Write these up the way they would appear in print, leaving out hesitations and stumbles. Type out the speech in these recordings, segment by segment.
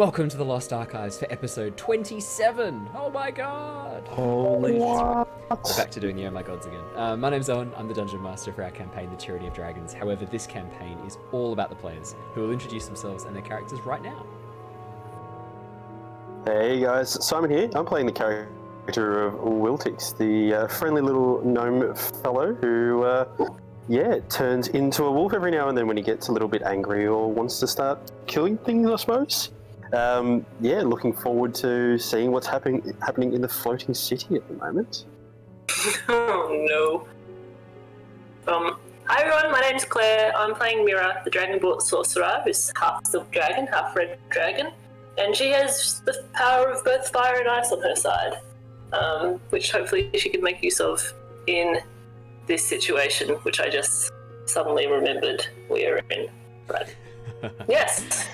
welcome to the Lost Archives for episode 27. Oh my god! Holy We're back to doing the Oh My Gods again. My name's Owen, I'm the Dungeon Master for our campaign, The Tyranny of Dragons. However, this campaign is all about the players, who will introduce themselves and their characters right now. Hey guys, Simon here. I'm playing the character of Wiltix, the friendly little gnome fellow who, turns into a wolf every now and then when he gets a little bit angry or wants to start killing things, I suppose. Looking forward to seeing what's happening in the floating city at the moment. Oh no. Hi everyone, my name's Claire. I'm playing Mira, the Dragonborn Sorcerer, who's half silk dragon, half red dragon. And she has the power of both fire and ice on her side, which hopefully she can make use of in this situation, which I just suddenly remembered we are in. Right. Yes.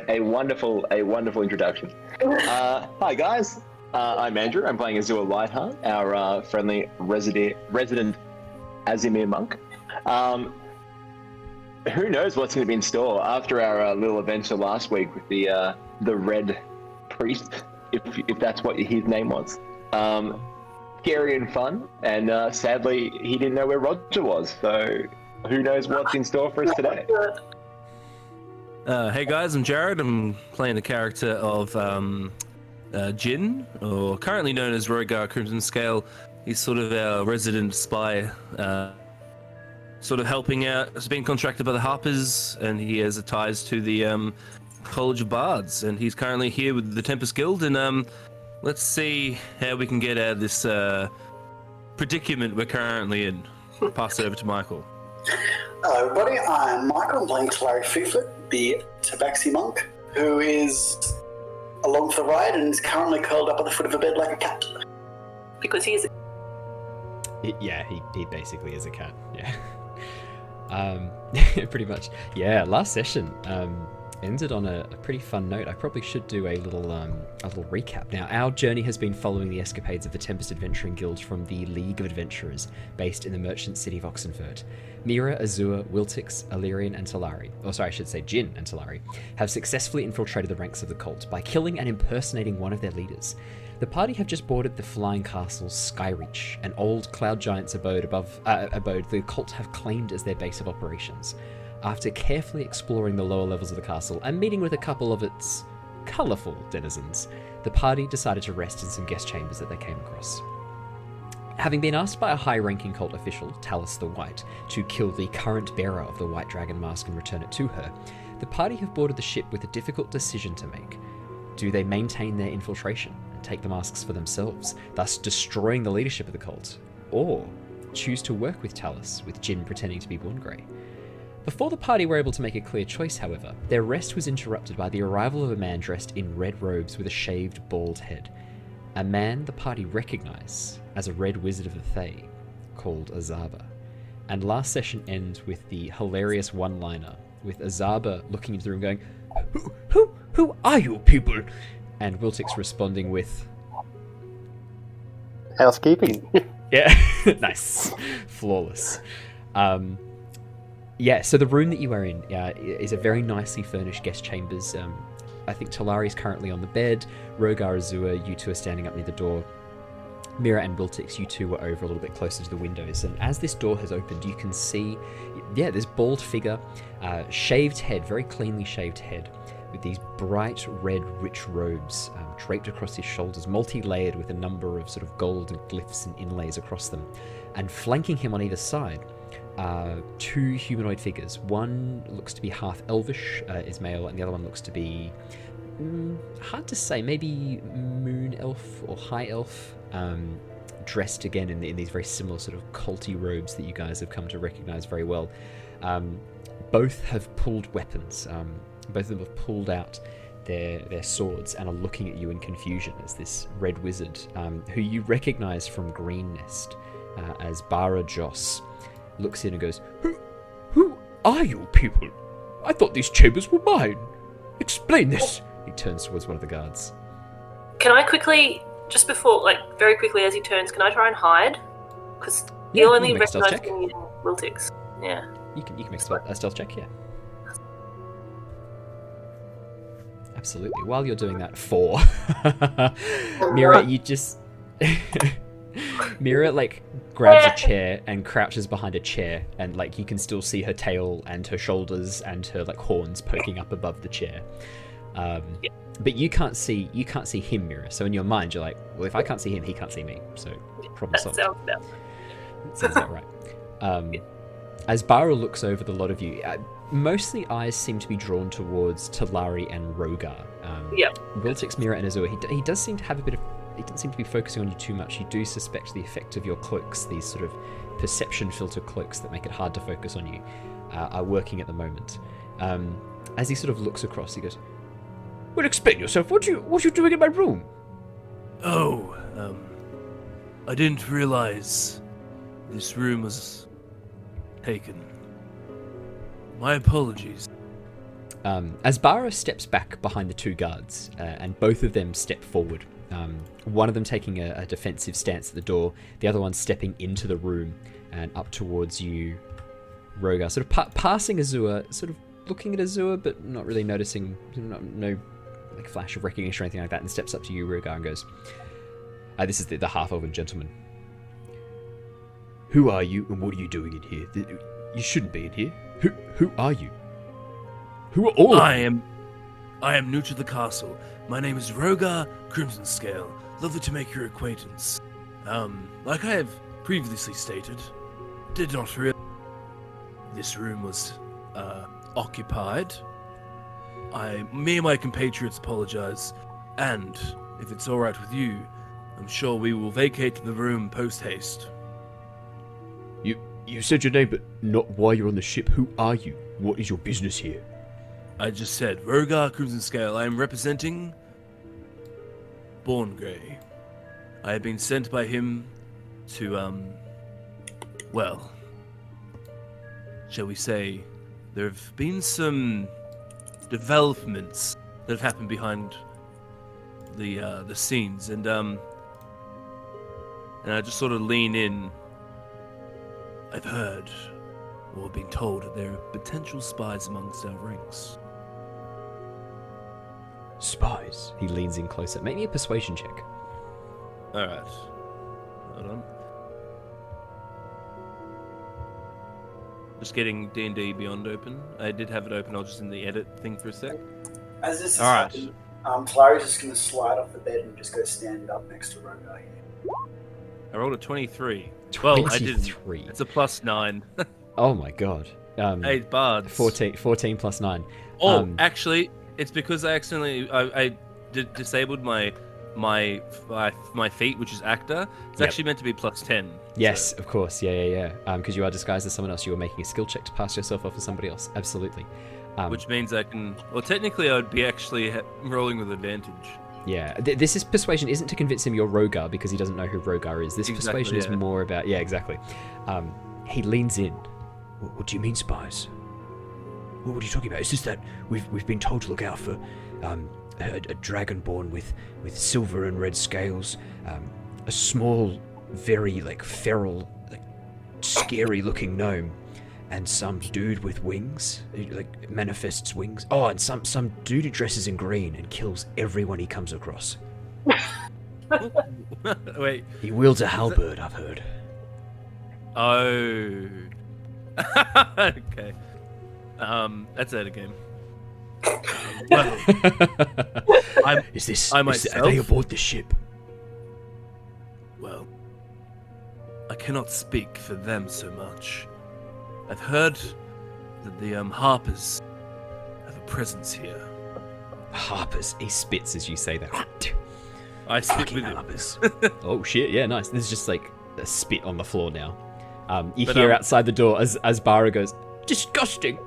A wonderful introduction. Hi guys, I'm Andrew. I'm playing Azure Lightheart, our friendly resident Aasimar Monk. Who knows what's going to be in store after our little adventure last week with the Red Priest, if that's what his name was. Scary and fun, and sadly he didn't know where Roger was, so who knows what's in store for us today. Hey guys, I'm Jared. I'm playing the character of Jin, or currently known as Rogar Crimson Scale. He's sort of our resident spy, sort of helping out. He's been contracted by the Harpers, and he has ties to the College of Bards, and he's currently here with the Tempest Guild, and let's see how we can get out of this predicament we're currently in. Pass it over to Michael. Hello everybody, I'm Michael. I'm playing Talari the Tabaxi Monk, who is along for the ride and is currently curled up at the foot of a bed like a cat. Because he is. He basically is a cat. Yeah. Pretty much. Yeah. Last session ended on a pretty fun note. I probably should do a little recap. Now, our journey has been following the escapades of the Tempest Adventuring Guild from the League of Adventurers, based in the merchant city of Oxenford. Mira, Azure, Wiltix, Alerian, and Talari, or sorry, I should say Jin and Talari, have successfully infiltrated the ranks of the cult by killing and impersonating one of their leaders. The party have just boarded the flying castle Skyreach, an old cloud giant's abode the cult have claimed as their base of operations. After carefully exploring the lower levels of the castle and meeting with a couple of its colourful denizens, the party decided to rest in some guest chambers that they came across. Having been asked by a high-ranking cult official, Talus the White, to kill the current bearer of the White Dragon Mask and return it to her, the party have boarded the ship with a difficult decision to make. Do they maintain their infiltration and take the masks for themselves, thus destroying the leadership of the cult, or choose to work with Talus, with Jin pretending to be Born Grey? Before the party were able to make a clear choice, however, their rest was interrupted by the arrival of a man dressed in red robes with a shaved, bald head. A man the party recognise as a red wizard of the Fae, called Azaba. And last session ends with the hilarious one-liner, with Azaba looking into the room going, Who are you people? And Wiltix responding with, Housekeeping. Yeah, nice. Flawless. So the room that you are in is a very nicely furnished guest chambers. I think Talari is currently on the bed. Rogar, Azure, you two are standing up near the door. Mira and Wiltix, you two were over a little bit closer to the windows. And as this door has opened, you can see, this bald figure, shaved head, very cleanly shaved head, with these bright red, rich robes draped across his shoulders, multi-layered with a number of sort of gold and glyphs and inlays across them. And flanking him on either side, two humanoid figures. One looks to be half elvish, is male, and the other one looks to be hard to say, maybe moon elf or high elf, dressed again in these very similar sort of culty robes that you guys have come to recognize very well. Both have pulled weapons. Both of them have pulled out their swords and are looking at you in confusion as this red wizard, who you recognize from Green Nest as Bara Joss, looks in and goes, Who are you people? I thought these chambers were mine. Explain this. He turns towards one of the guards. Can I quickly, just before, very quickly as he turns, can I try and hide? Because he'll only recognize me in Wiltix. Yeah. You can make a stealth check, yeah. absolutely. While you're doing that, 4. Mira, you just... Mira, like, grabs a chair and crouches behind a chair, and, like, you can still see her tail and her shoulders and her, like, horns poking up above the chair. But you can't see him, Mira. So in your mind, you're like, well, if I can't see him, he can't see me. So problem solved. Sounds about right. As Bara looks over the lot of you, mostly eyes seem to be drawn towards Talari and Rogar. Wiltix, Mira, and Azure. He does seem to have a bit of... He doesn't seem to be focusing on you too much. You do suspect the effect of your cloaks, these sort of perception filter cloaks that make it hard to focus on you, are working at the moment. As he sort of looks across, he goes, "Well, explain yourself. What you doing in my room?" Oh, I didn't realize this room was taken. My apologies. As Bara steps back behind the 2 guards, and both of them step forward, one of them taking a defensive stance at the door, the other one stepping into the room and up towards you, Rogar, sort of passing Azure, sort of looking at Azure, but not really noticing, no like flash of recognition or anything like that, and steps up to you, Rogar, and goes, "This is the half-elven gentleman. Who are you, and what are you doing in here? You shouldn't be in here. Who are you? Who are all of you?" I am new to the castle. My name is Rogar Crimson Scale. Lovely to make your acquaintance. Like I have previously stated, did not realize this room was occupied. Me and my compatriots apologize, and if it's alright with you, I'm sure we will vacate the room post-haste. You said your name, but not why you're on the ship. Who are you? What is your business here? I just said, Rogar Crimson Scale. I am representing Born Grey. I have been sent by him to, well, shall we say, there have been some developments that have happened behind the scenes, and I just sort of lean in. I've heard, or been told, that there are potential spies amongst our ranks. Spies? He leans in closer. Make me a persuasion check. Alright. Hold on. Just getting D&D Beyond open. I did have it open, I was just in the edit thing for a sec. As this is Alright. happening, Talari's just going to slide off the bed and just go stand up next to Rogar here. I rolled a 23. Well, I did. 23. It's a +9. Oh my god. 8 bards. 14 plus 9. Oh, actually, it's because I accidentally disabled my feat, which is actor. It's actually meant to be +10. Yes, so. of course. Yeah. Because you are disguised as someone else. You are making a skill check to pass yourself off as somebody else. Absolutely. Which means I can... Well, technically, I would be actually rolling with advantage. Yeah, this is persuasion isn't to convince him you're Rogar because he doesn't know who Rogar is. This persuasion is more about... Yeah, exactly. He leans in. What do you mean, spies? What are you talking about? It's just that we've been told to look out for a dragonborn with silver and red scales, a small, very feral, scary-looking gnome, and some dude with wings, manifests wings. Oh, and some dude who dresses in green and kills everyone he comes across. Wait. He wields a halberd, I've heard. Oh. Okay. That's out of game. Well, are they aboard the ship? Well, I cannot speak for them so much. I've heard that the Harpers have a presence here. Harpers? He spits as you say that. I spit with Harpers. Oh shit, yeah, nice. There's just a spit on the floor now. You hear outside the door as Bara goes, "Disgusting!"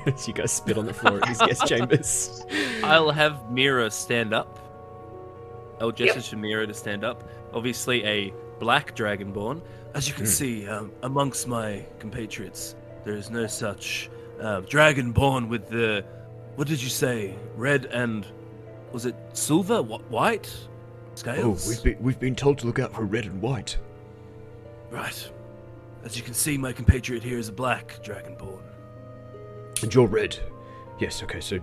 As you guys spit on the floor at his guest chambers. I'll have Mira stand up. I'll gesture to Mira to stand up. Obviously a black dragonborn. As you can see, amongst my compatriots, there is no such dragonborn with the... What did you say? Red and... Was it silver? White? Scales? Oh, we've been told to look out for red and white. Right. As you can see, my compatriot here is a black dragonborn. And you're red. Yes, okay, so...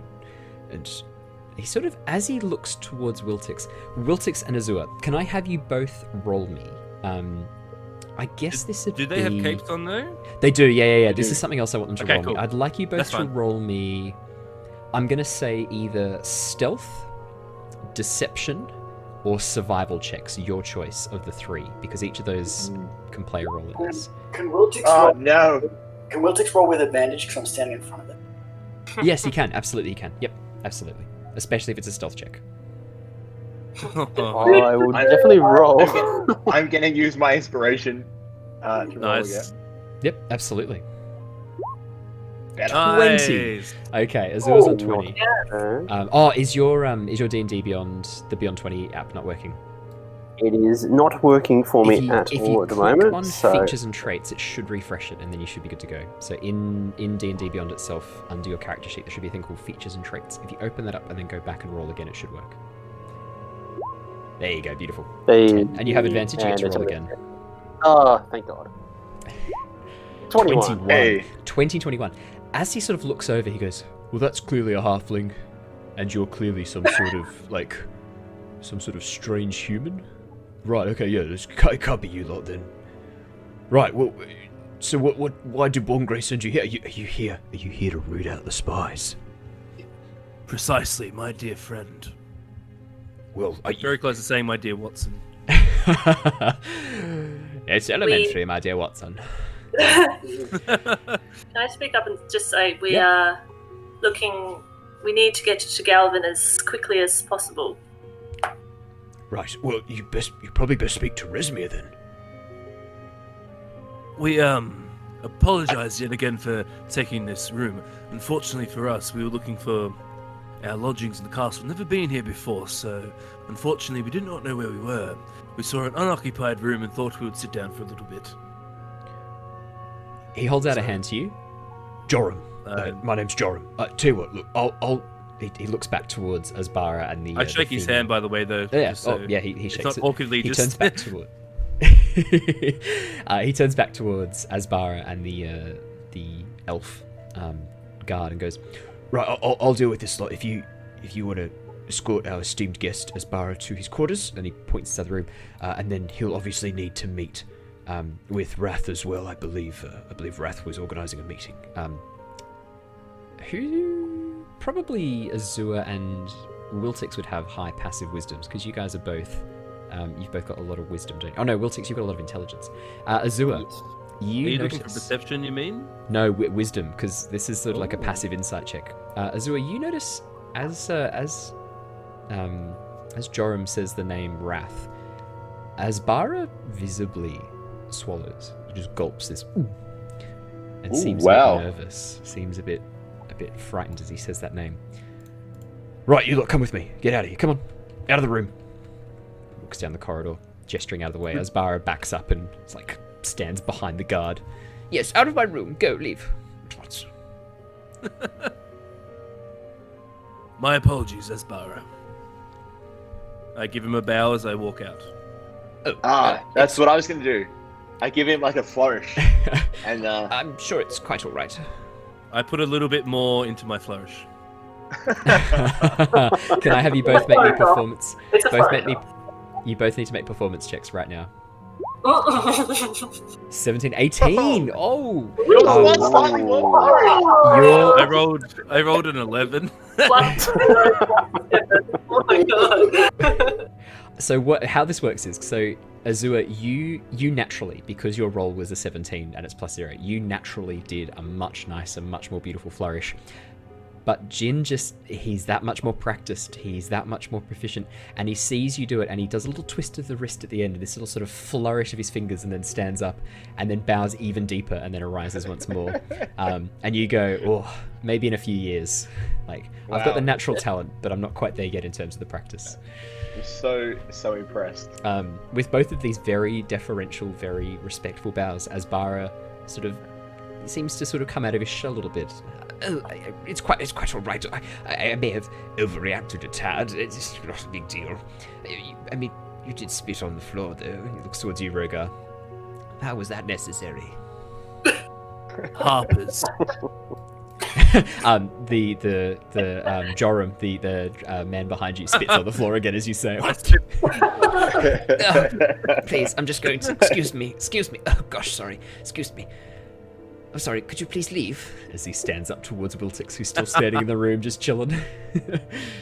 And he sort of, as he looks towards Wiltix and Azure, can I have you both roll me? I guess this would Do they have capes on there? They do, yeah. This is something else I want them to roll cool. me. I'd like you both That's to fine. roll me, I'm going to say either stealth, deception, or survival checks, your choice of the 3, because each of those can play a role in this. Can Wiltix Oh roll? no! Can Wiltix roll with advantage because I'm standing in front of it? Yes, he can. Absolutely, he can. Yep, absolutely. Especially if it's a stealth check. I will definitely roll. I'm gonna use my inspiration to roll Nice. again. Yep, absolutely. Better. 20. Nice. Okay, Azure's on 20. Okay. Is your D&D Beyond the Beyond 20 app not working? It is not working for me at all at the click moment. on So features and traits, it should refresh it, and then you should be good to go. So in D&D Beyond itself, under your character sheet, there should be a thing called features and traits. If you open that up and then go back and roll again, it should work. There you go, beautiful. 10. And you have advantage, you get to roll again. Oh, thank God. 21. Hey. 2021. As he sort of looks over, he goes, well, that's clearly a halfling, and you're clearly some sort of strange human. Right, okay, yeah, it can't be you lot then. Right, well, so why did Borngray send you here? Are you here to root out the spies? Precisely, my dear friend. Well, are you... Very close to saying my dear Watson. It's elementary, my dear Watson. Can I speak up and just say we are looking... We need to get to Galvin as quickly as possible. Right, well, you probably best speak to Resmir then. We apologize yet again for taking this room. Unfortunately for us, we were looking for our lodgings in the castle. Never been here before, so unfortunately we did not know where we were. We saw an unoccupied room and thought we would sit down for a little bit. He holds out a hand to you. Joram. My name's Joram. Tell you what, look, I'll... He looks back towards Asbara and the... I shake his hand, by the way, though. Yeah, so he it's shakes not it. awkwardly He just... turns back toward... he turns back towards Asbara and the elf guard and goes, right, I'll deal with this lot. If you want to escort our esteemed guest Asbara to his quarters, and he points to the other room, and then he'll obviously need to meet with Wrath as well. I believe Wrath was organising a meeting. Probably Azure and Wiltix would have high passive wisdoms, because you guys are both... you've both got a lot of wisdom, don't you? Oh no, Wiltix, you've got a lot of intelligence. Azure, Are you looking for notice... perception, you mean? No, wisdom, because this is sort of like a passive insight check. Azure, you notice as Joram says the name Wrath, Asbara visibly swallows. He just gulps this, and seems a bit nervous. Seems a bit frightened as he says that name. Right, you lot, come with me. Get out of here. Come on, out of the room. Walks down the corridor, gesturing out of the way. Asbara backs up and stands behind the guard. Yes, out of my room. Go, leave. My apologies, Asbara. I give him a bow as I walk out. That's what I was going to do. I give him a flourish. And I'm sure it's quite all right. I put a little bit more into my flourish. Can I have you both make me performance? It's a Both flourish. make me. You both need to make performance checks right now. 17, 18. Oh, yours was slightly more flourish. I rolled an 11. Oh my god. So how this works is, so Azure, you naturally, because your roll was a 17 and it's plus 0, you naturally did a much nicer, much more beautiful flourish. But Jin he's that much more practiced, he's that much more proficient, and he sees you do it, and he does a little twist of the wrist at the end, this little sort of flourish of his fingers, and then stands up, and then bows even deeper, and then arises once more. And you go, oh, maybe in a few years. I've got the natural talent, but I'm not quite there yet in terms of the practice. I'm so impressed. With both of these very deferential, very respectful bows, Asbara seems to come out of his shell a little bit. Oh, it's quite all right. I may have overreacted a tad. It's not a big deal. I mean, you did spit on the floor, though. He looks towards you, Rogar. How was that necessary? Harpers. Joram, the man behind you, spits on the floor again as you say it. Please, I'm just going to. Excuse me. Oh gosh, sorry. Excuse me. I'm sorry. Could you please leave? As he stands up towards Wiltix, who's still standing in the room, just chilling.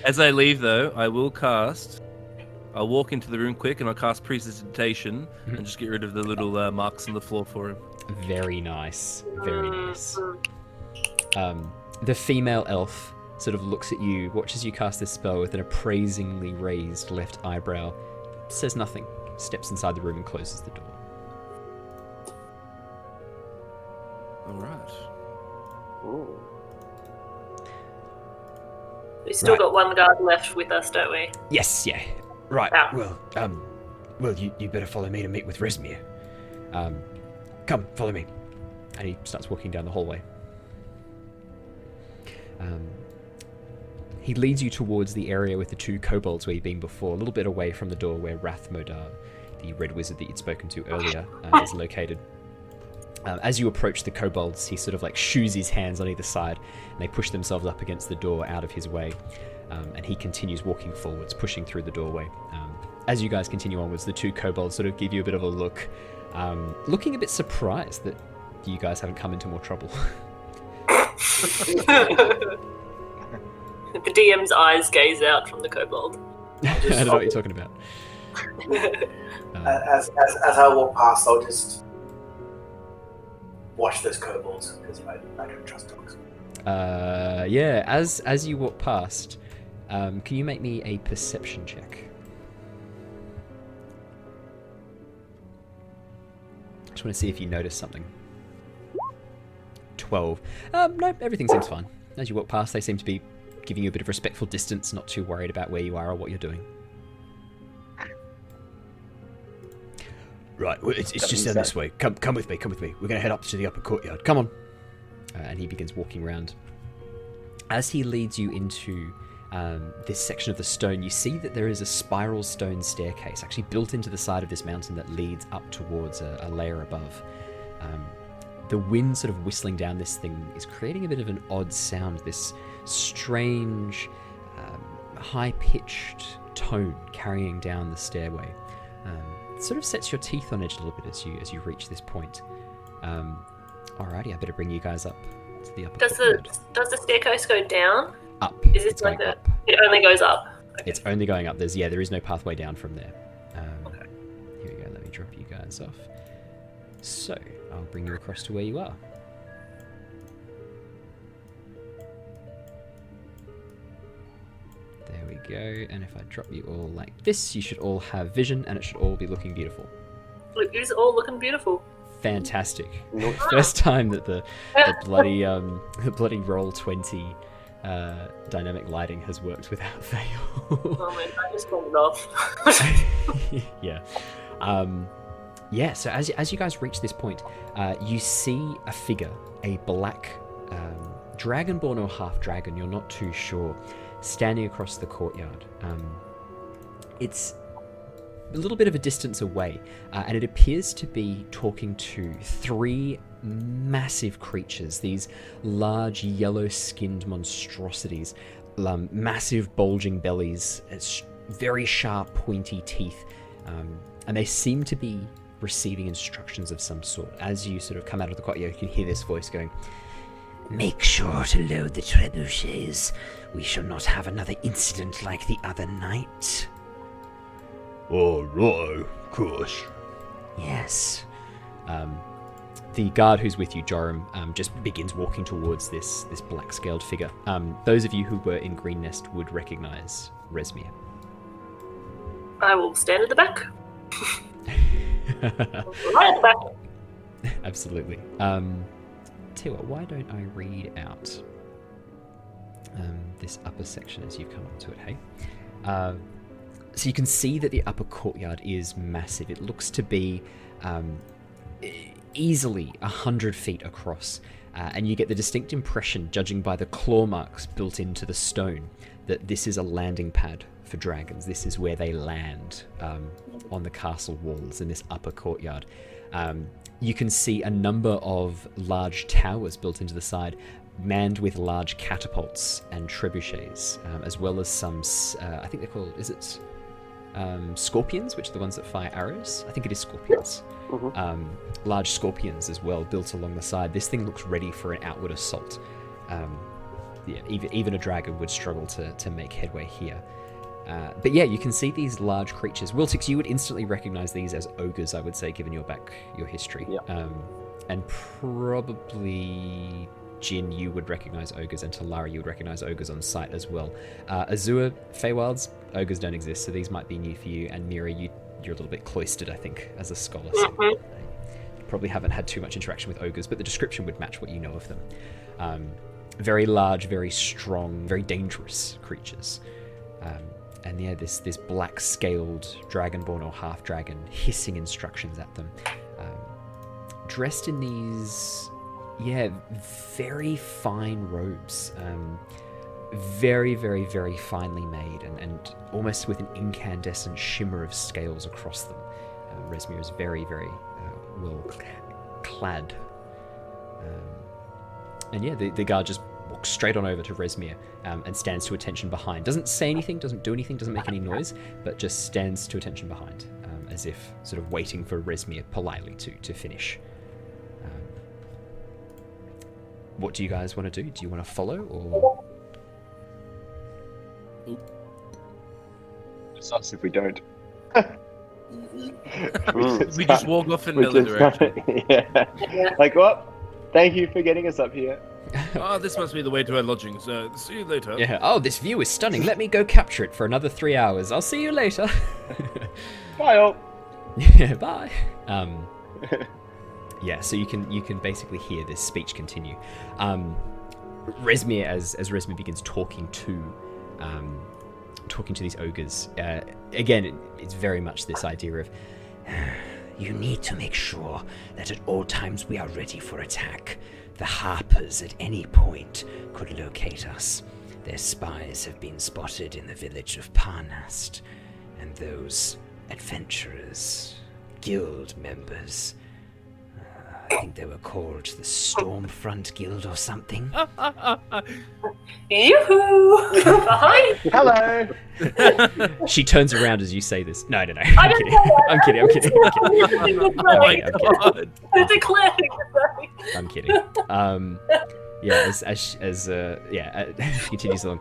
As I leave, though, I'll walk into the room quick and I'll cast Prestidigitation and just get rid of the little marks on the floor for him. Very nice. Very nice. The female elf sort of looks at you, watches you cast this spell with an appraisingly raised left eyebrow, says nothing, steps inside the room and closes the door. All right. Ooh. We still got one guard left with us, don't we? Yes, yeah. Right. Yeah. Well, you better follow me to meet with Resmir. Come, follow me. And he starts walking down the hallway. He leads you towards the area with the two kobolds where you've been before, a little bit away from the door where Rathmodar, the red wizard that you'd spoken to earlier, is located. As you approach the kobolds, he sort of like shoos his hands on either side, and they push themselves up against the door out of his way. And he continues walking forwards, pushing through the doorway. As you guys continue onwards, the two kobolds sort of give you a bit of a look, looking a bit surprised that you guys haven't come into more trouble. The DM's eyes gaze out from the kobold. I don't know what you're talking about. As I walk past, I'll just watch those kobolds because I don't trust dogs. Yeah. As you walk past, can you make me a perception check? Just want to see if you notice something. 12. No, everything seems fine. As you walk past, they seem to be giving you a bit of respectful distance, not too worried about where you are or what you're doing. Right, well, it's just down this way. Come with me. We're going to head up to the upper courtyard. Come on. And he begins walking around. As he leads you into this section of the stone, you see that there is a spiral stone staircase actually built into the side of this mountain that leads up towards a layer above. The wind sort of whistling down this thing is creating a bit of an odd sound, this strange, high-pitched tone carrying down the stairway. It sort of sets your teeth on edge a little bit as you reach this point. Alrighty, I better bring you guys up to the upper courtyard. Does the staircase go down? Up. Is it like up? It only goes up. Okay. It's only going up. There is no pathway down from there. Okay. Here we go. Let me drop you guys off. So I'll bring you across to where you are. There we go. And if I drop you all like this, you should all have vision, and it should all be looking beautiful. It is all looking beautiful. Fantastic. First time that the bloody Roll20 dynamic lighting has worked without fail. Oh man, I just turned it off. Yeah. Yeah, so as you guys reach this point, you see a figure, a black dragonborn or half dragon, you're not too sure, standing across the courtyard. It's a little bit of a distance away, and it appears to be talking to three massive creatures, these large yellow-skinned monstrosities, massive bulging bellies, very sharp pointy teeth, and they seem to be receiving instructions of some sort. As you sort of come out of the courtyard, you can hear this voice going, "Make sure to load the trebuchets. We shall not have another incident like the other night." "Oh, right, of course." Yes. The guard who's with you, Joram, just begins walking towards this black-scaled figure. Those of you who were in Green Nest would recognize Resmir. I will stand at the back. Right at the back. Absolutely. Tell you what, why don't I read out this upper section as you come onto it, hey? So you can see that the upper courtyard is massive. It looks to be easily 100 feet across, and you get the distinct impression, judging by the claw marks built into the stone, that this is a landing pad for dragons. This is where they land on the castle walls in this upper courtyard. You can see a number of large towers built into the side, manned with large catapults and trebuchets, as well as some, I think they're called, scorpions, which are the ones that fire arrows? I think it is scorpions. Large scorpions as well, built along the side. This thing looks ready for an outward assault. Even a dragon would struggle to make headway here. But yeah, you can see these large creatures. Wiltix, you would instantly recognize these as ogres, I would say, given your history. Yep. And probably Jin, you would recognize ogres, and Talari, you would recognize ogres on sight as well. Azure, Feywilds, ogres don't exist, so these might be new for you. And Mira, you're a little bit cloistered, I think, as a scholar. So you probably haven't had too much interaction with ogres, but the description would match what you know of them. Very large, very strong, very dangerous creatures. And yeah, this black-scaled dragonborn or half-dragon hissing instructions at them. Dressed in these, very fine robes. Very, very, very finely made and almost with an incandescent shimmer of scales across them. Rezmir is very, very well clad. And yeah, the guard just walks straight on over to Rezmir and stands to attention behind. Doesn't say anything, doesn't do anything, doesn't make any noise, but just stands to attention behind, as if sort of waiting for Rezmir politely to finish. What do you guys want to do? Do you want to follow, or...? It's us if we don't. We just walk off in another direction. Like, well, thank you for getting us up here. Oh, this must be the way to our lodgings. See you later. Yeah. Oh, this view is stunning. Let me go capture it for another 3 hours. I'll see you later. Bye all. Yeah, bye. Yeah, so you can basically hear this speech continue. Rezmir, as Rezmir begins talking to these ogres, again, it's very much this idea of, you need to make sure that at all times we are ready for attack. The Harpers at any point could locate us. Their spies have been spotted in the village of Parnast, and those adventurers, guild members, I think they were called the Stormfront Guild or something. Yoo-hoo! Behind! Hello. She turns around as you say this. No. I I'm don't kidding. know. I'm kidding. Oh my god. It's a clip. I'm kidding. Yeah, she continues along.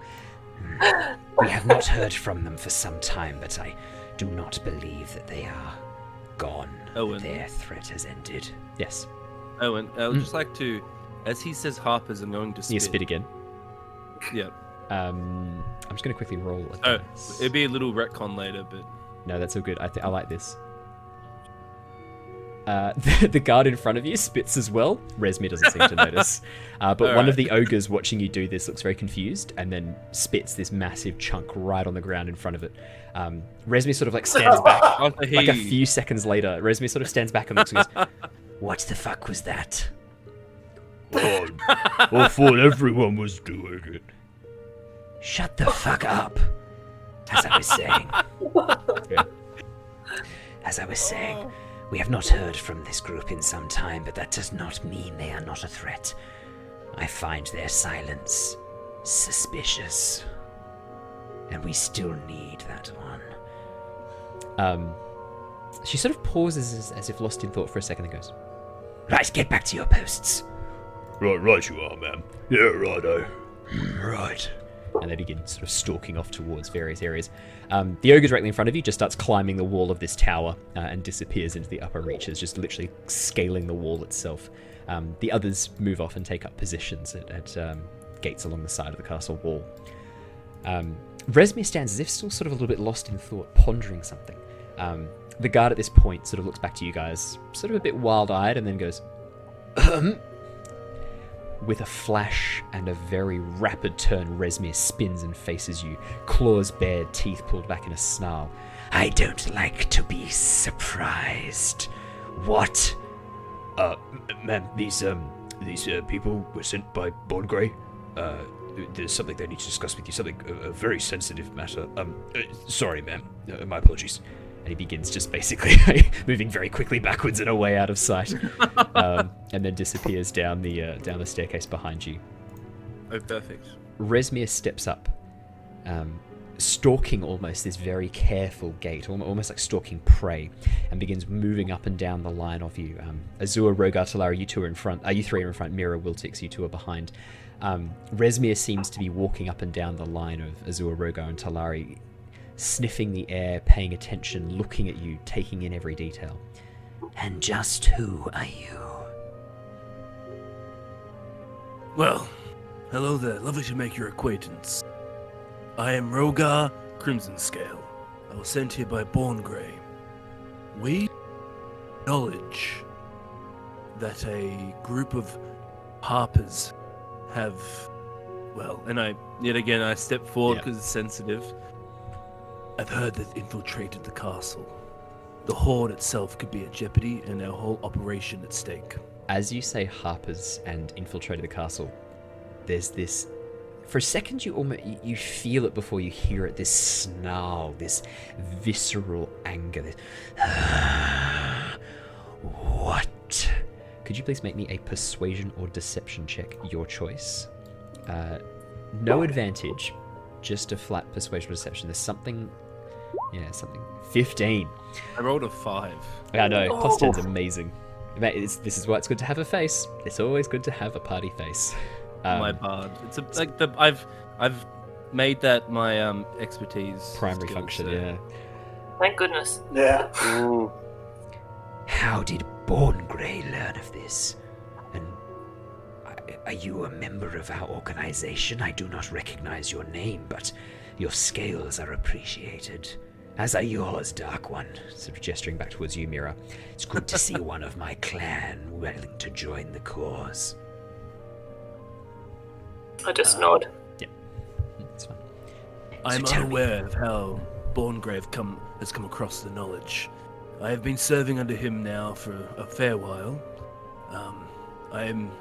We have not heard from them for some time, but I do not believe that they are gone. Owen. Their threat has ended. Yes. Owen, I would just like to, as he says Harpers, I'm going to spit. You spit again. Yeah. I'm just going to quickly roll a dice. It'd be a little retcon later, but... No, that's all good. I like this. The guard in front of you spits as well. Rezmir doesn't seem to notice. But one of the ogres watching you do this looks very confused and then spits this massive chunk right on the ground in front of it. Rezmir sort of like stands back. Like a few seconds later, Rezmir sort of stands back and looks and goes, what the fuck was that? I thought everyone was doing it. Shut the fuck up. As I was saying. Yeah. As I was saying, we have not heard from this group in some time, but that does not mean they are not a threat. I find their silence suspicious. And we still need that one. She sort of pauses as if lost in thought for a second and goes, right, get back to your posts. Right you are, ma'am. Yeah, righto. Right. And they begin sort of stalking off towards various areas. The ogre directly in front of you just starts climbing the wall of this tower and disappears into the upper reaches, just literally scaling the wall itself. The others move off and take up positions at gates along the side of the castle wall. Rezmir stands as if still sort of a little bit lost in thought, pondering something. The guard at this point sort of looks back to you guys, sort of a bit wild-eyed, and then goes, With a flash and a very rapid turn, Rezmir spins and faces you, claws bared, teeth pulled back in a snarl. I don't like to be surprised. What? Ma'am, these people were sent by Borngray. There's something they need to discuss with you, something, a very sensitive matter. Sorry, ma'am. My apologies. And he begins just basically moving very quickly backwards and away out of sight, and then disappears down the staircase behind you. Oh, perfect. Resmir steps up, stalking almost this very careful gait, almost like stalking prey, and begins moving up and down the line of you. Azure, Rogar, Talari, you two are in front. You three are in front. Mira, Wiltix, you two are behind. Resmir seems to be walking up and down the line of Azure, Rogar, and Talari, sniffing the air, paying attention, looking at you, taking in every detail. And just who are you? Well, hello there. Lovely to make your acquaintance. I am Rogar Crimsonscale. I was sent here by Borngray. We acknowledge that a group of harpers have, well, and I step forward because it's sensitive. I've heard they've infiltrated the castle. The horde itself could be at jeopardy and our whole operation at stake. As you say harpers and infiltrated the castle, there's this... For a second, you feel it before you hear it, this snarl, this visceral anger. This, what? Could you please make me a persuasion or deception check, your choice? No advantage, just a flat persuasion or deception. There's something... Yeah, something. 15. I rolled a 5. I know, plus 10's amazing. Mate, this is why it's good to have a face. It's always good to have a party face. My bard. It's I've made that my expertise. Primary skill, function, so. yeah. Thank goodness. Yeah. How did Borngray learn of this? And are you a member of our organization? I do not recognize your name, but your scales are appreciated. As are yours, Dark One. Sort of gesturing back towards you, Mira. It's good to see one of my clan willing to join the cause. I just nod. Yeah, it's fine. I'm tell me- unaware of how Borngray has come across the knowledge. I have been serving under him now for a fair while. I am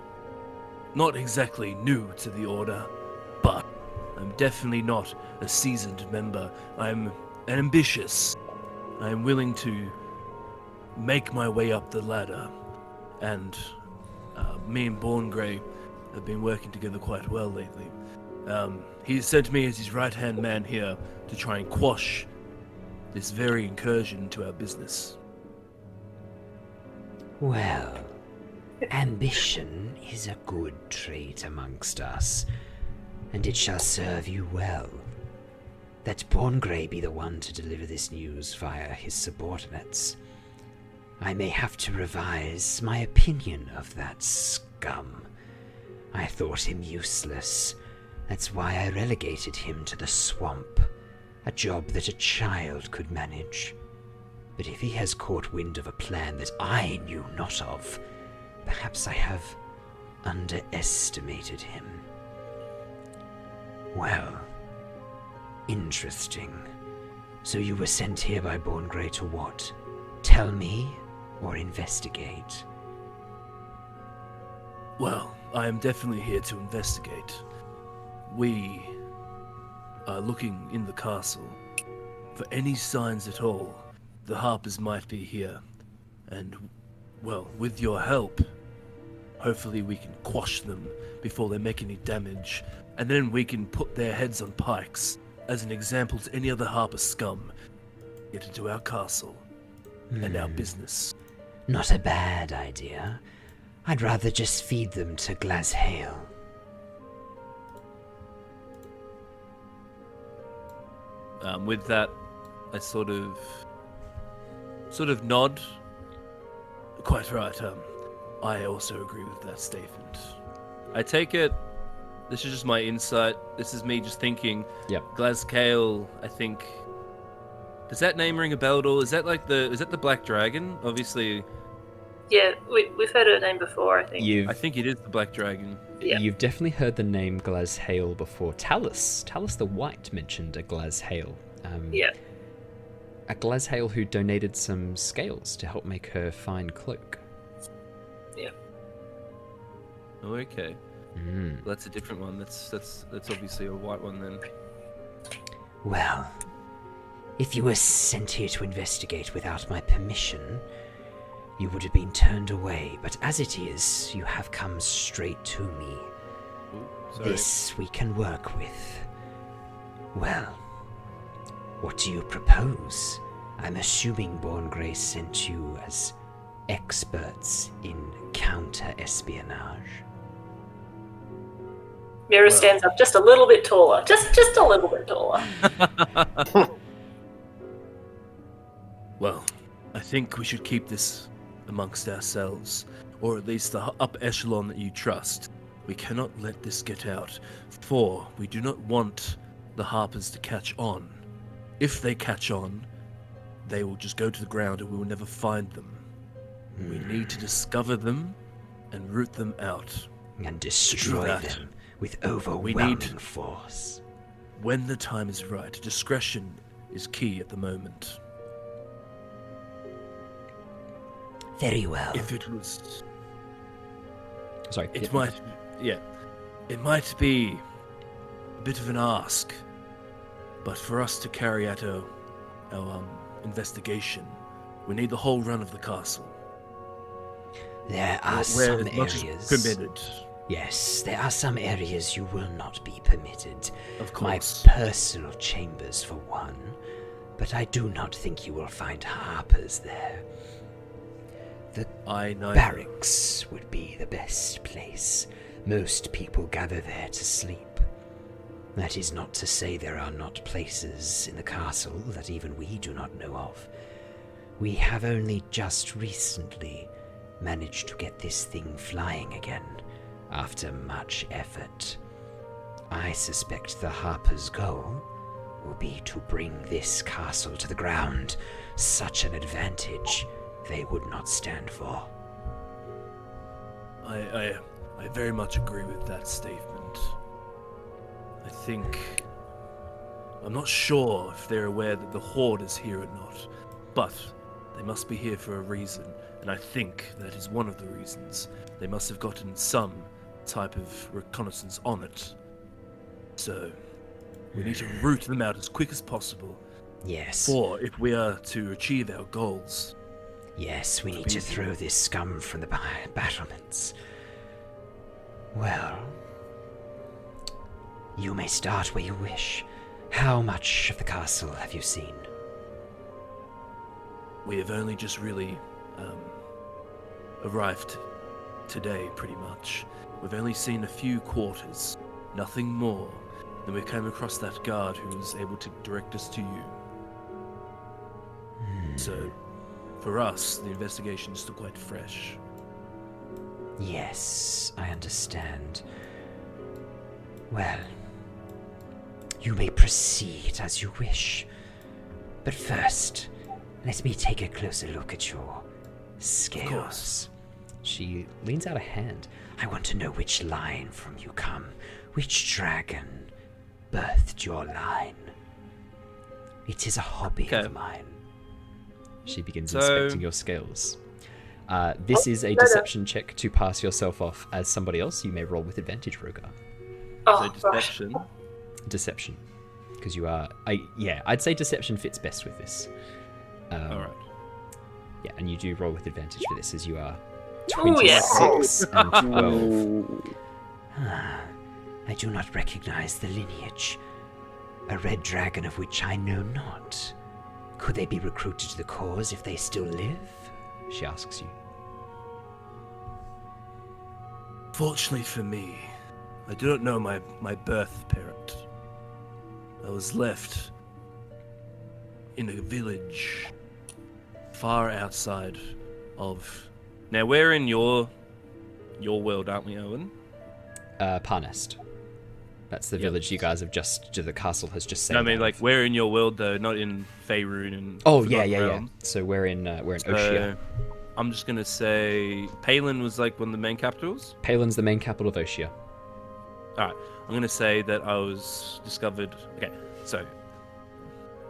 not exactly new to the Order, but I'm definitely not a seasoned member. I'm ambitious. I am willing to make my way up the ladder, and me and Borngray have been working together quite well lately. He sent me as his right-hand man here to try and quash this very incursion into our business. Well, ambition is a good trait amongst us, and it shall serve you well. That Borngray be the one to deliver this news via his subordinates. I may have to revise my opinion of that scum. I thought him useless. That's why I relegated him to the swamp, a job that a child could manage. But if he has caught wind of a plan that I knew not of, perhaps I have underestimated him. Well, interesting. So you were sent here by Borngray to what? Tell me or investigate? Well, I am definitely here to investigate. We are looking in the castle for any signs at all the Harpers might be here. And, well, with your help, hopefully we can quash them before they make any damage, and then we can put their heads on pikes as an example to any other Harper scum get into our castle and our business. Not a bad idea. I'd rather just feed them to Glazhale. With that, I sort of nod. Quite right. I also agree with that statement. I take it. This is just my insight. This is me just thinking. Yep. Glazhale, I think. Does that name ring a bell at all? Is that the Black Dragon? Obviously. Yeah, we've heard her name before, I think. I think it is the Black Dragon. Yeah. You've definitely heard the name Glazhale before. Talus the White mentioned a Glazhale. Yeah. A Glazhale who donated some scales to help make her fine cloak. Yeah. Oh, okay. That's a different one. That's obviously a white one then. Well, if you were sent here to investigate without my permission, you would have been turned away, but as it is, you have come straight to me. Sorry. This we can work with. Well, what do you propose? I'm assuming Born Grey sent you as experts in counter-espionage. Mira stands up just a little bit taller. Just a little bit taller. Well, I think we should keep this amongst ourselves, or at least the upper echelon that you trust. We cannot let this get out, for we do not want the Harpers to catch on. If they catch on, they will just go to the ground and we will never find them. We need to discover them and root them out. And destroy them with overwhelming force. When the time is right, discretion is key at the moment. Very well. If it was... Sorry. It might be a bit of an ask, but for us to carry out our investigation, we need the whole run of the castle. There are Where some as much areas. as permitted. Yes, there are some areas you will not be permitted. Of My course. personal chambers, for one. But I do not think you will find Harpers there. The I know. barracks would be the best place. Most people gather there to sleep. That is not to say there are not places in the castle that even we do not know of. We have only just recently managed to get this thing flying again, after much effort. I suspect the Harper's goal will be to bring this castle to the ground. Such an advantage they would not stand for. I very much agree with that statement. I think... I'm not sure if they're aware that the Horde is here or not, but they must be here for a reason, and I think that is one of the reasons. They must have gotten some type of reconnaissance on it. So, we need to root them out as quick as possible. Yes. For if we are to achieve our goals... Yes, we need to throw this scum from the battlements. Well, you may start where you wish. How much of the castle have you seen? We have only just really arrived today, pretty much. We've only seen a few quarters, nothing more. Then we came across that guard who was able to direct us to you. So, for us, the investigation is still quite fresh. Yes, I understand. Well, you may proceed as you wish. But first, let me take a closer look at your scales. Of course. She leans out a hand. I want to know which line from you come. Which dragon birthed your line? It is a hobby of mine. She begins So- inspecting your scales. This is a deception check to pass yourself off as somebody else. You may roll with advantage, Rogar. Oh, So gosh. deception. Deception. Because you are... I'd say deception fits best with this. Alright. Yeah, and you do roll with advantage for this as you are Ooh, yes. 26 and 12. I do not recognize the lineage. A red dragon of which I know not. Could they be recruited to the cause if they still live? She asks you. Fortunately for me, I do not know my birth parent. I was left in a village far outside of... Now, we're in your world, aren't we, Owen? Parnest. That's the village you guys have the castle has just said. No, I mean, like, we're in your world, though, not in Faerun and... Oh, Forgotten yeah. Realms. So we're in So, Oshia. I'm just gonna say Palin was like one of the main capitals. Palin's the main capital of Oshia. Alright, I'm gonna say that I was discovered... Okay, so...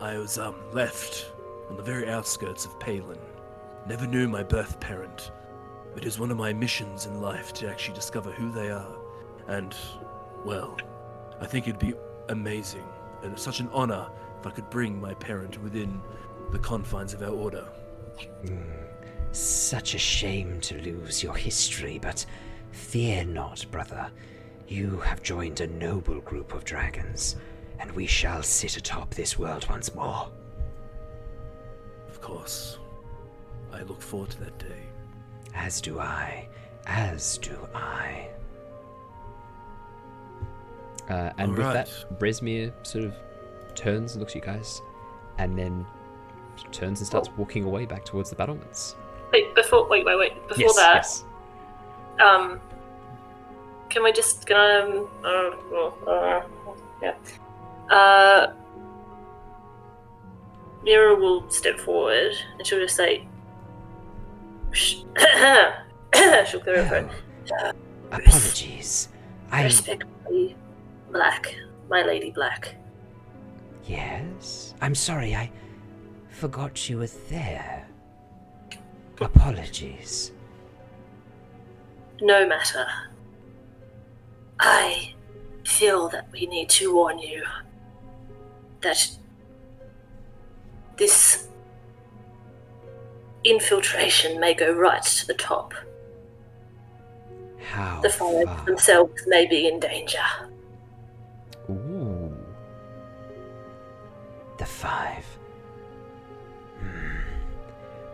I was left on the very outskirts of Palin. Never knew my birth parent. It is one of my missions in life to actually discover who they are. And, well, I think it'd be amazing and such an honor if I could bring my parent within the confines of our order. Such a shame to lose your history, but fear not, brother. You have joined a noble group of dragons, and we shall sit atop this world once more. Of course. I look forward to that day. As do I. As do I. And with Alright. that, Bresmir sort of turns and looks at you guys, and then turns and starts walking away back towards the battlements. Wait. Before Yes, that, yes. can we just yeah. Mira will step forward and she'll just say, she'll clear her throat. Apologies. Respectfully, Black, my lady Black. Yes? I'm sorry, I forgot you were there. Apologies. No matter. I feel that we need to warn you that this infiltration may go right to the top. How The Five far? themselves may be in danger. Ooh. The Five.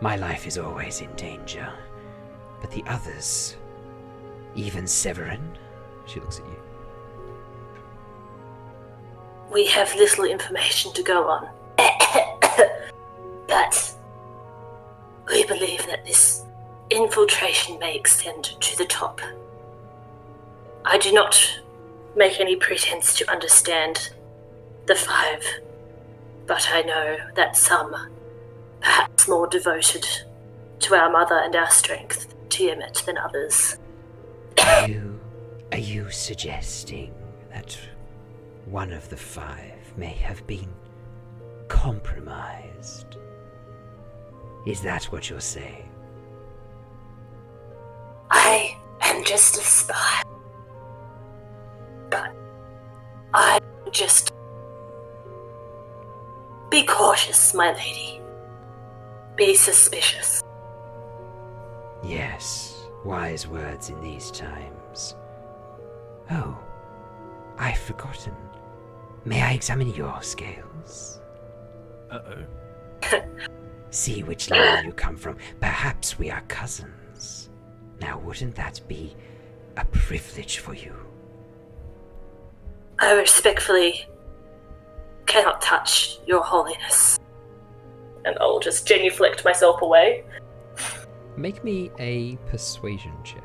My life is always in danger. But the others, even Severin, She looks at you. We have little information to go on. But we believe that this infiltration may extend to the top. I do not make any pretense to understand the Five, but I know that some, perhaps more devoted to our mother and our strength, Tiamat than others. Are you suggesting that one of the Five may have been compromised? Is that what you're saying? I am just a spy. But I just... Be cautious, my lady. Be suspicious. Yes, wise words in these times. Oh, I've forgotten. May I examine your scales? Uh-oh. See which line you come from. Perhaps we are cousins. Now, wouldn't that be a privilege for you? I respectfully cannot touch your holiness. And I'll just genuflect myself away. Make me a persuasion check.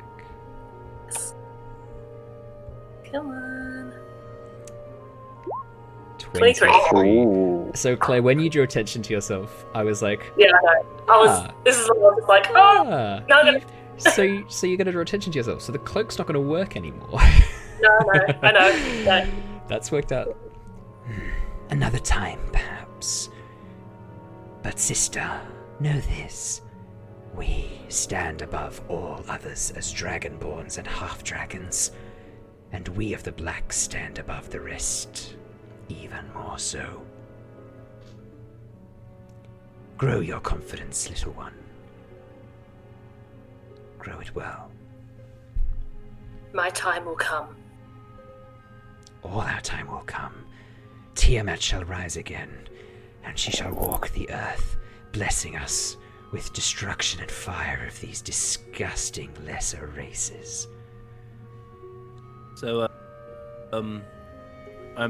Come on. 23. 23. Ooh. So, Claire, when you drew attention to yourself, I was like, Yeah, I know. This is what I was like, ah. no. So you're going to draw attention to yourself. So the cloak's not going to work anymore. No, I know. No. That's worked out. Another time, perhaps. But, sister, know this. We stand above all others as dragonborns and half-dragons, and we of the Black stand above the rest, even more so. Grow your confidence, little one. Grow it well. My time will come. All our time will come. Tiamat shall rise again, and she shall walk the earth, blessing us with destruction and fire of these disgusting lesser races. So, I'm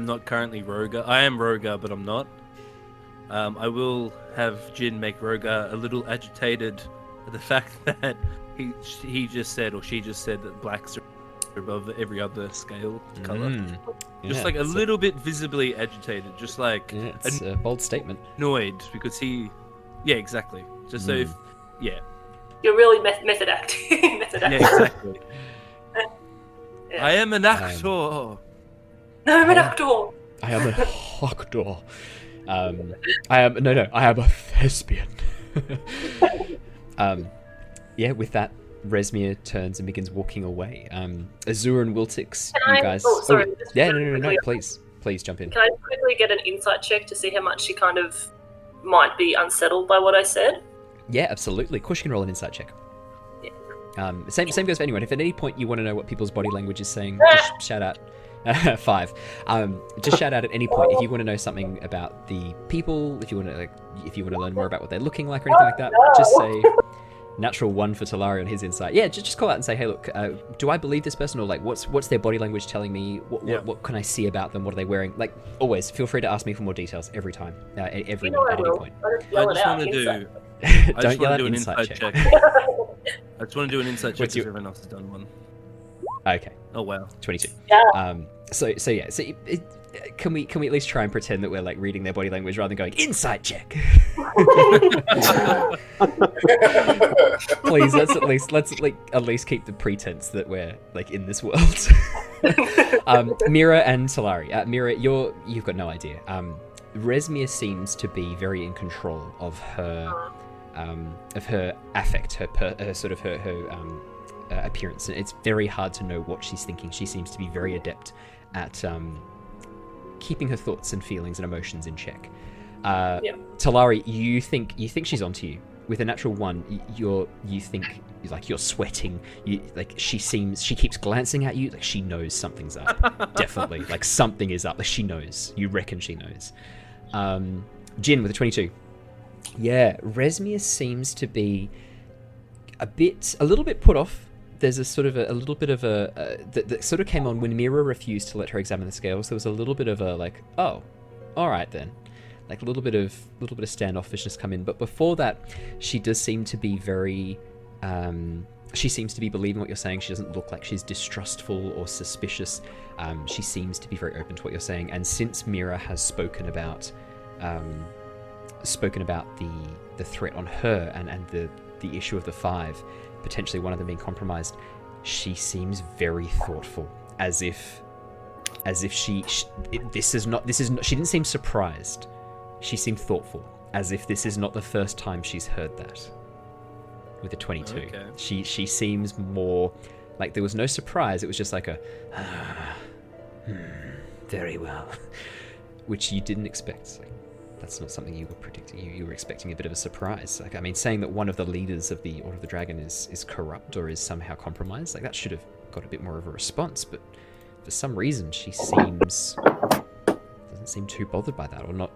not currently Rogar. I am Rogar, but I'm not. I will have Jin make Rogar a little agitated at the fact that he just said, or she just said, that blacks are above every other scale color. Just Yeah, like a it's little bit visibly agitated, just like Yeah, it's a bold statement. annoyed because he... Yeah, exactly. Just so if... Yeah. You're really method acting. Yeah, exactly. Yeah. I am an actor. No, I'm an actor. I am a Hawkdor. I am a thespian. Yeah, with that, Resmir turns and begins walking away. Azure and Wiltix, Can you I- guys... oh, sorry, just yeah, really no, quickly. please jump in. Can I quickly get an insight check to see how much she kind of might be unsettled by what I said? Yeah, absolutely. Of course you can roll an insight check. Yeah. Same goes for anyone. If at any point you want to know what people's body language is saying, just shout out. 5. Just shout out at any point if you want to know something about the people. If you want to learn more about what they're looking like or anything like that. Just say natural 1 for Talari on his insight. Yeah, just call out and say, hey, look, do I believe this person, or like what's their body language telling me? What can I see about them? What are they wearing? Like always, feel free to ask me for more details every time, at any point. I just want to do. Don't yell out insight check. I just want to do an insight check because everyone else has done one. Okay. Oh wow. 22. Yeah. So can we at least try and pretend that we're like reading their body language rather than going insight check? Please, let's at least keep the pretense that we're like in this world. Mira and Talari. Mira, you've got no idea. Resmir seems to be very in control of her affect, her sort of her appearance. It's very hard to know what she's thinking. She seems to be very adept at keeping her thoughts and feelings and emotions in check. Talari, you think she's onto you with a natural 1. You think like you're sweating. She keeps glancing at you like she knows something's up. Definitely, like something is up. Like she knows. You reckon she knows. Jin with a 22. Yeah, Resmir seems to be a little bit put off. There's a sort of a little bit of that sort of came on when Mira refused to let her examine the scales. There was a little bit of a like, oh, all right then, like a little bit of standoffishness come in. But before that, she does seem to be very. She seems to be believing what you're saying. She doesn't look like she's distrustful or suspicious. She seems to be very open to what you're saying. And since Mira has spoken about the threat on her and the issue of the 5. Potentially one of them being compromised, she seems very thoughtful, as if she didn't seem surprised. She seemed thoughtful, as if this is not the first time she's heard that. With a 22, okay. She seems more like there was no surprise. It was just like very well, which you didn't expect. That's not something you were predicting. You were expecting a bit of a surprise. Like, I mean, saying that one of the leaders of the Order of the Dragon is corrupt or is somehow compromised, like that should have got a bit more of a response. But for some reason, she doesn't seem too bothered by that, or not.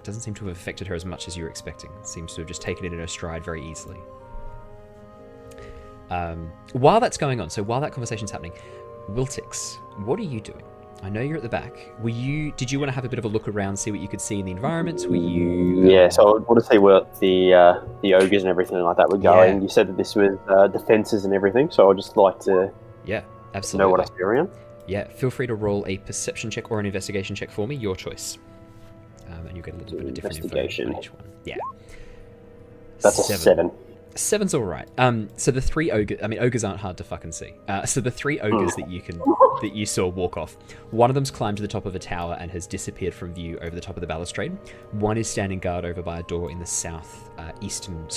Doesn't seem to have affected her as much as you were expecting. Seems to have just taken it in her stride very easily. While that's going on, so while that conversation's happening, Wiltix, what are you doing? I know you're at the back. Did you want to have a bit of a look around, see what you could see in the environment? Were you? Yeah, so I want to see where the ogres and everything like that were going. Yeah. You said that this was defenses and everything, so I'd just like to absolutely know what I see around. Yeah, feel free to roll a perception check or an investigation check for me, your choice. And you get a little bit of different information on each one. Yeah. That's 7. 7's all right. So the 3 ogres, I mean, ogres aren't hard to fucking see. So the 3 ogres that you saw walk off, one of them's climbed to the top of a tower and has disappeared from view over the top of the balustrade. One is standing guard over by a door in the southwestern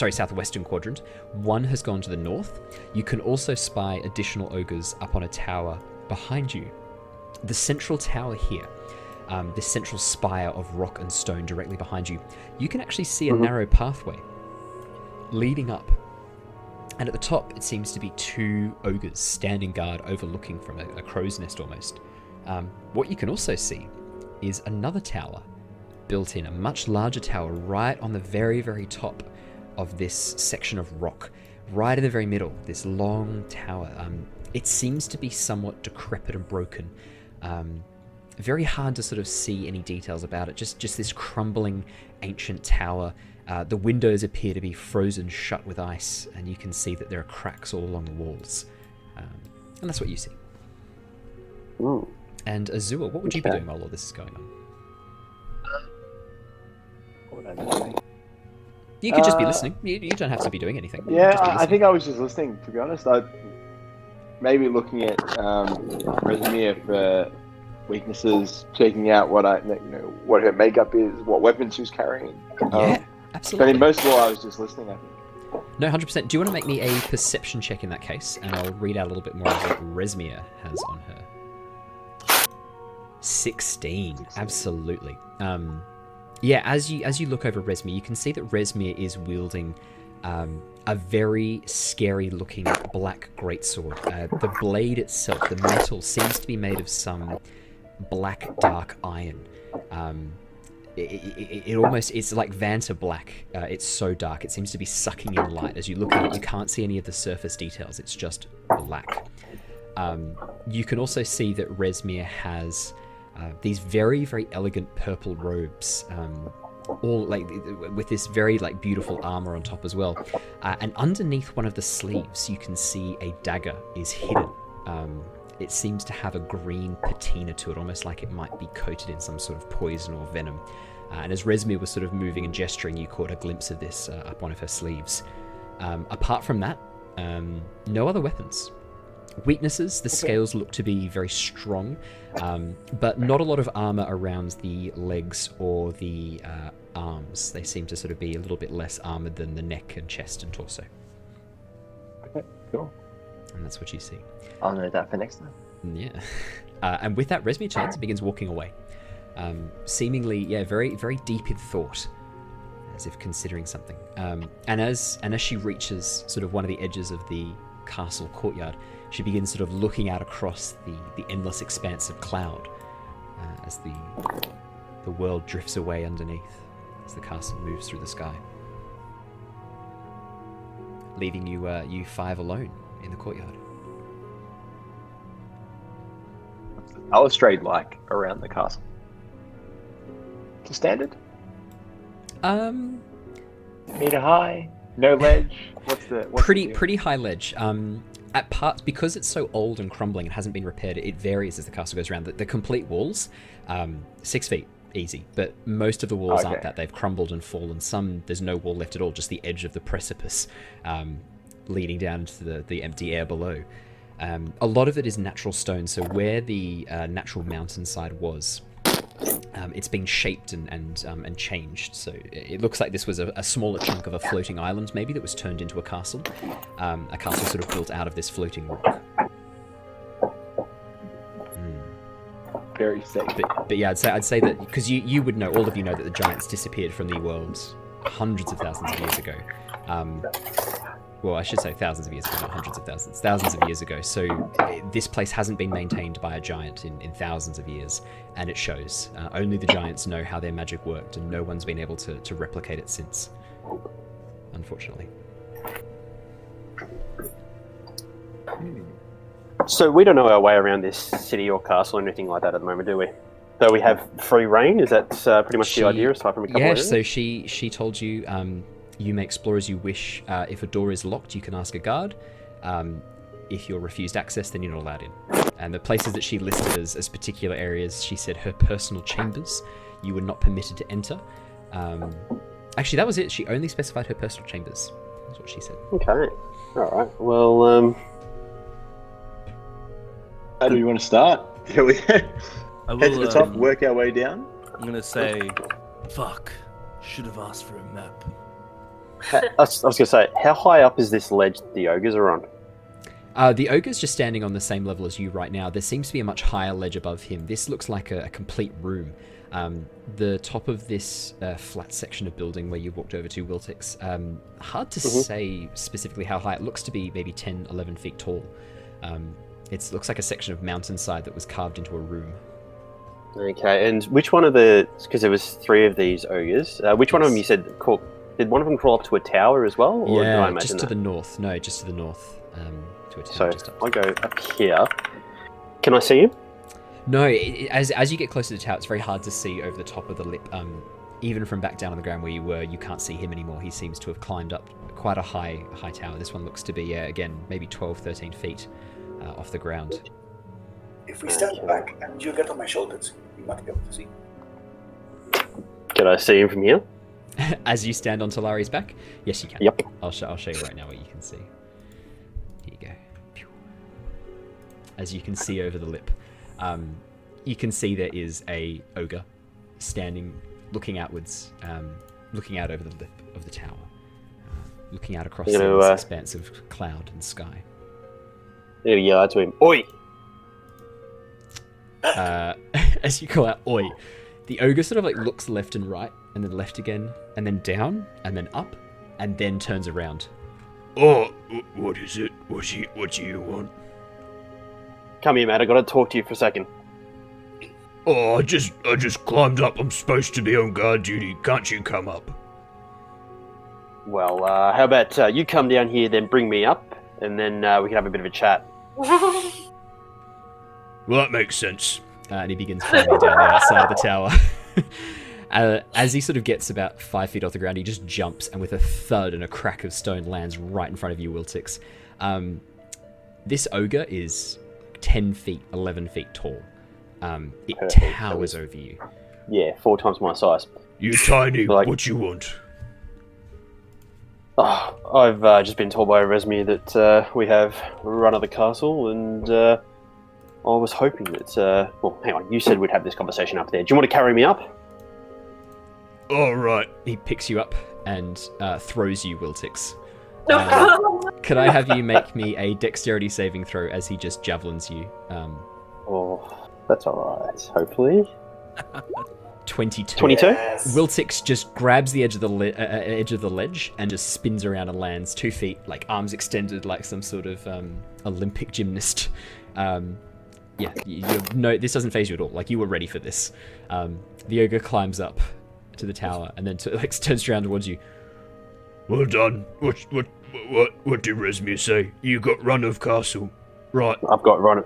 quadrant. One has gone to the north. You can also spy additional ogres up on a tower behind you. The central tower here, this central spire of rock and stone directly behind you, you can actually see a narrow pathway leading up, and at the top it seems to be 2 ogres standing guard overlooking from a crow's nest almost. What you can also see is another tower built in, a much larger tower right on the very, very top of this section of rock, right in the very middle, this long tower. It seems to be somewhat decrepit and broken. Very hard to sort of see any details about it, just this crumbling ancient tower. The windows appear to be frozen shut with ice, and you can see that there are cracks all along the walls. And that's what you see. Ooh. And Azure, what would you be doing while all this is going on? What would I be doing? You could just be listening. You don't have to be doing anything. Yeah, I think I was just listening, to be honest. Maybe looking at Resmir for weaknesses, checking out what her makeup is, what weapons she's carrying. Yeah, absolutely. But most of all, I was just listening, I think. No, 100%. Do you want to make me a perception check in that case? And I'll read out a little bit more of what Resmir has on her. 16. Absolutely. Yeah, as you look over Resmir, you can see that Resmir is wielding a a very scary-looking black greatsword. The blade itself, the metal, seems to be made of some black, dark iron. It almost, it's like Vanta black. It's so dark. It seems to be sucking in light. As you look at it, you can't see any of the surface details. It's just black. You can also see that Rezmir has these very, very elegant purple robes, all like with this very like beautiful armor on top as well. And underneath one of the sleeves, you can see a dagger is hidden. It seems to have a green patina to it, almost like it might be coated in some sort of poison or venom. And as Rezmir was sort of moving and gesturing, you caught a glimpse of this up one of her sleeves. Apart from that, no other weapons. Weaknesses, the scales look to be very strong, but not a lot of armor around the legs or the arms. They seem to sort of be a little bit less armored than the neck and chest and torso. Okay, cool. And that's what you see. I'll know that for next time. Yeah. And with that, Rezmir turns and begins walking away. Seemingly, yeah, very, very deep in thought, as if considering something. And as she reaches sort of one of the edges of the castle courtyard, she begins sort of looking out across the endless expanse of cloud as the world drifts away underneath, as the castle moves through the sky, leaving you five alone in the courtyard. What's the balustrade like around the castle? It's standard? Meter high? No ledge? What's the pretty high ledge. At parts, because it's so old and crumbling and hasn't been repaired, it varies as the castle goes around. The complete walls, 6 feet, easy. But most of the walls aren't that. They've crumbled and fallen. Some, there's no wall left at all, just the edge of the precipice leading down into the empty air below. A lot of it is natural stone, so where the natural mountainside was, it's been shaped and changed. So it looks like this was a smaller chunk of a floating island, maybe, that was turned into a castle. A castle sort of built out of this floating rock. Very safe. But yeah, I'd say that, because you would know, all of you know, that the giants disappeared from the world hundreds of thousands of years ago. Well, I should say thousands of years ago, not hundreds of thousands. Thousands of years ago. So this place hasn't been maintained by a giant in thousands of years, and it shows. Only the giants know how their magic worked, and no one's been able to replicate it since, unfortunately. So we don't know our way around this city or castle or anything like that at the moment, do we? Though we have free reign, is that pretty much the idea, aside from a couple of areas? So she told you... you may explore as you wish. If a door is locked, you can ask a guard. If you're refused access, then you're not allowed in. And the places that she listed as particular areas, she said her personal chambers, you were not permitted to enter. Actually, that was it. She only specified her personal chambers. That's what she said. Okay. All right. Well, how do we want to start? Shall we head I will, to the top, work our way down? I'm going to say, fuck, should have asked for a map. I was going to say, how high up is this ledge that the ogres are on? The ogre's just standing on the same level as you right now. There seems to be a much higher ledge above him. This looks like a complete room. The top of this flat section of building where you walked over to, Wiltix, hard to say specifically how high. It looks to be maybe 10, 11 feet tall. It looks like a section of mountainside that was carved into a room. Okay, and which one of because there was 3 of these ogres, which one of them you said, did one of them crawl up to a tower as well? Or did I imagine just to the north. No, just to the north. To a tower. So just up. I go up here. Can I see him? No, as you get closer to the tower, it's very hard to see over the top of the lip. Even from back down on the ground where you were, you can't see him anymore. He seems to have climbed up quite a high tower. This one looks to be, again, maybe 12, 13 feet off the ground. If we stand back and you get on my shoulders, you might be able to see. Can I see him from here? As you stand on Talari's back? Yes, you can. Yep. I'll show you right now what you can see. Here you go. Pew. As you can see over the lip. You can see there is a ogre standing, looking outwards, looking out over the lip of the tower. Looking out across this expanse of cloud and sky. There we go, to him. Oi! As you call out, oi, the ogre sort of like looks left and right, and then left again, and then down, and then up, and then turns around. Oh, what is it? What do you want? Come here, mate. I gotta talk to you for a second. Oh, I just climbed up. I'm supposed to be on guard duty. Can't you come up? Well, how about you come down here, then bring me up, and then we can have a bit of a chat. Well, that makes sense. And he begins climbing down the outside of the tower. As he sort of gets about 5 feet off the ground, he just jumps, and with a thud and a crack of stone lands right in front of you, Wiltix. This ogre is 10 feet, 11 feet tall. It Perfect. towers over you. Yeah, 4 times my size. You tiny. Like- What you want? Oh, I've just been told by Resmi that we have run of the castle, and I was hoping that... well, hang on, you said we'd have this conversation up there. Do you want to carry me up? All right. He picks you up and throws you, Wiltix. No. Could I have you make me a dexterity saving throw as he just javelins you? Oh, that's alright, hopefully. 22. 22? Yes. Wiltix just grabs the edge of the ledge and just spins around and lands 2 feet, like arms extended, like some sort of Olympic gymnast. Yeah, this doesn't phase you at all. Like, you were ready for this. The ogre climbs up to the tower and then turns around towards you. Well done. What did Resmir say? You got run of castle, right? I've got run.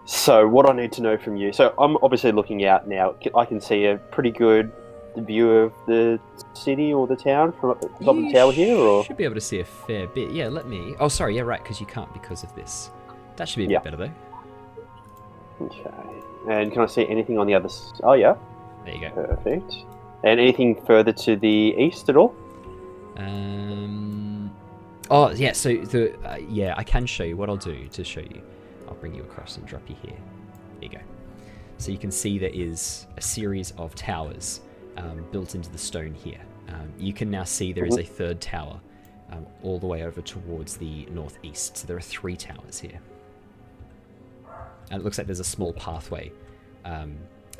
So, what I need to know from you... So, I'm obviously looking out now. I can see a pretty good view of the city or the town from up the top of the tower here, or...? Should be able to see a fair bit. Yeah, let me... Oh, sorry, yeah, right, because you can't because of this. That should be a bit better, though. Okay. And can I see anything on the other side? Oh, yeah. There you go. Perfect. And anything further to the east at all? Oh, yeah, so yeah, I can show you. What I'll do to show you, I'll bring you across and drop you here. There you go. So you can see there is a series of towers built into the stone here. You can now see there is a third tower all the way over towards the northeast. So there are 3 towers here. And it looks like there's a small pathway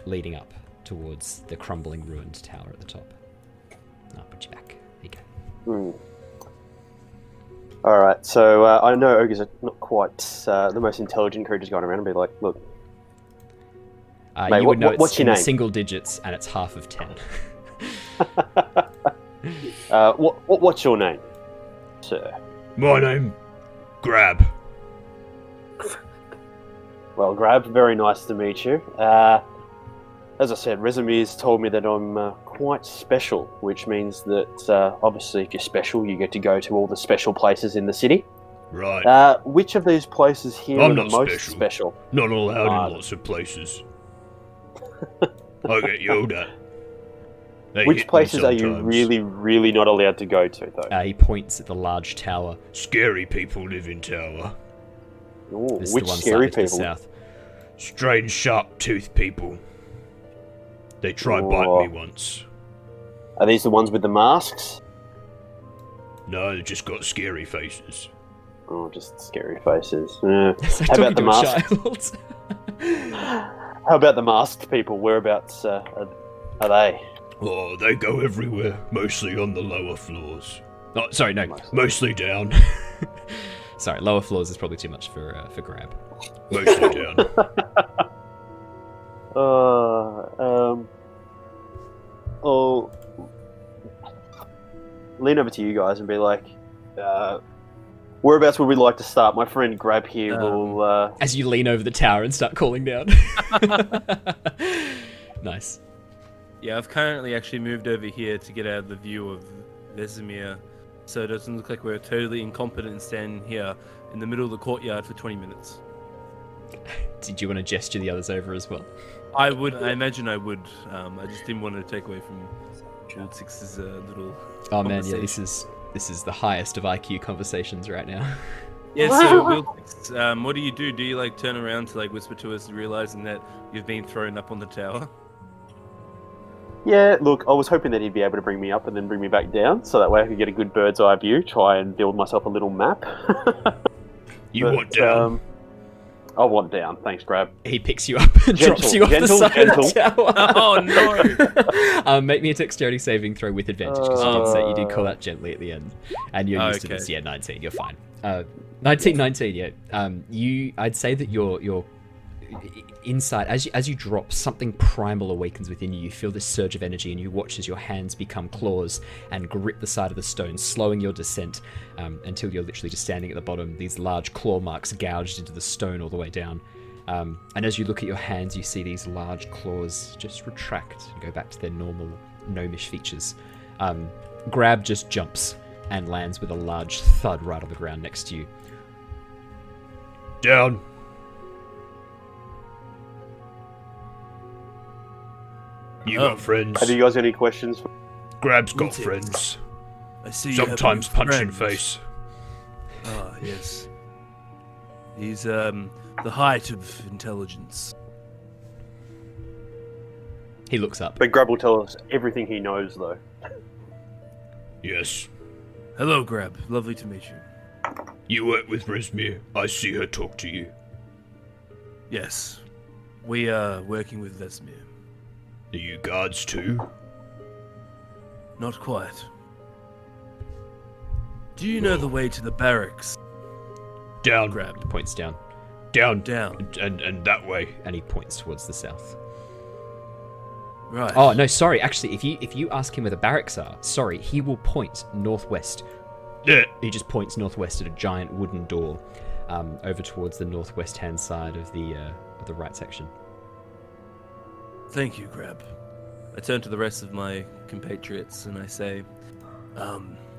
leading up towards the crumbling ruined tower at the top. I'll put you back. There you go. Alright, so I know ogres are not quite the most intelligent creatures going around and be like, look... Mate, you would know what's it's your in name? single digits and it's half of 10. What's your name, sir? My name, Grab. Well, Grab, very nice to meet you. As I said, Resume's told me that I'm quite special, which means that obviously if you're special, you get to go to all the special places in the city. Right. Which of these places here I'm are the not most special. special? Not allowed in lots of places. I get yelled at. They hit Which me places are you sometimes. really, really not allowed to go to, though? He points at the large tower. Scary people live in tower. Ooh, This is which the one scary slightly to the people? south. Strange, sharp-toothed people. They tried bite Oh. me once. Are these the ones with the masks? No, they just got scary faces. Oh, just scary faces. It's like How talking about the to a masks? child. How about the masked people? Whereabouts are they? Oh, they go everywhere, mostly on the lower floors. Oh, sorry, no. Mostly down. Sorry, lower floors is probably too much for Grab. Mostly down. I'll lean over to you guys and be like, whereabouts would we like to start? My friend Grab here will... As you lean over the tower and start calling down. Nice. Yeah, I've currently actually moved over here to get out of the view of Vesemir, so it doesn't look like we're totally incompetent standing here in the middle of the courtyard for 20 minutes. Did you want to gesture the others over as well? I imagine I would. I just didn't want to take away from Wiltix's little. Oh man, yeah, conversation. this is the highest of IQ conversations right now. Yeah, so Wiltix, what do? Do you like turn around to like whisper to us, realizing that you've been thrown up on the tower? Yeah, look, I was hoping that he'd be able to bring me up and then bring me back down, so that way I could get a good bird's eye view, try and build myself a little map. You want down? I want down. Thanks, Grab. He picks you up and drops you off the side of the tower. Oh no! Make me a dexterity saving throw with advantage because you did say you did call out gently at the end, and you're used to this. Yeah, 19. You're fine. 19. Yeah. I'd say that you're inside as you drop, something primal awakens within you. You feel this surge of energy, and you watch as your hands become claws and grip the side of the stone, slowing your descent until you're literally just standing at the bottom. These large claw marks gouged into the stone all the way down. And as you look at your hands, you see these large claws just retract and go back to their normal gnomish features. Grab just jumps and lands with a large thud right on the ground next to you. Down. You got friends. Have you guys any questions? Grab's got Wiltix. friends. I see. Sometimes punch in friends. face. Ah, yes. He's the height of intelligence. He looks up. But Grab will tell us everything he knows, though. Yes. Hello, Grab. Lovely to meet you. You work with Resmir. I see her talk to you. Yes, we are working with Vesmir. Are you guards too? Not quite. Do you know the way to the barracks? Down. Grab. He points down, Down. Down. And that way. and he points towards the south. Right. Oh no, sorry. Actually, if you ask him where the barracks are, sorry, he will point northwest. Yeah. He just points northwest at a giant wooden door, over towards the northwest hand side of the right section. Thank you, Grab. I turn to the rest of my compatriots and I say,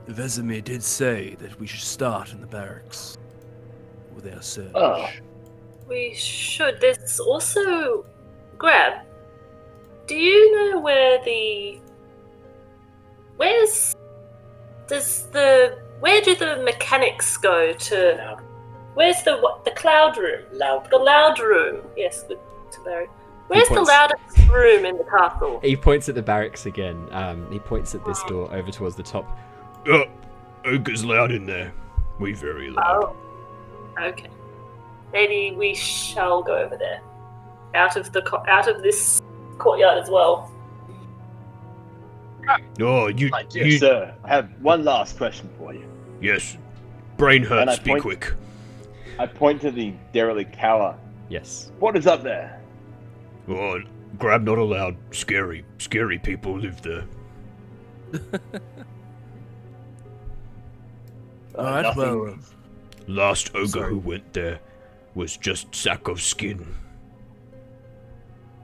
Vesemir did say that we should start in the barracks with our search. Oh. We should. There's also Grab. Do you know where where do the mechanics go to? Where's the cloud room? The loud room. Yes, good to know. Where's the points. loudest room in the castle? He points at the barracks again. He points at this door over towards the top. Ogre's loud in there. We very loud. Oh, okay. Maybe we shall go over there, out of this courtyard as well. Oh, you, My dear you, sir, I have one last question for you. yes. Brain And I hurts, be point- quick. I point to the derelict tower. Yes. What is up there? Oh, Grab not allowed. Scary people live there. Alright, nothing. well, Last ogre Sorry. who went there was just sack of skin.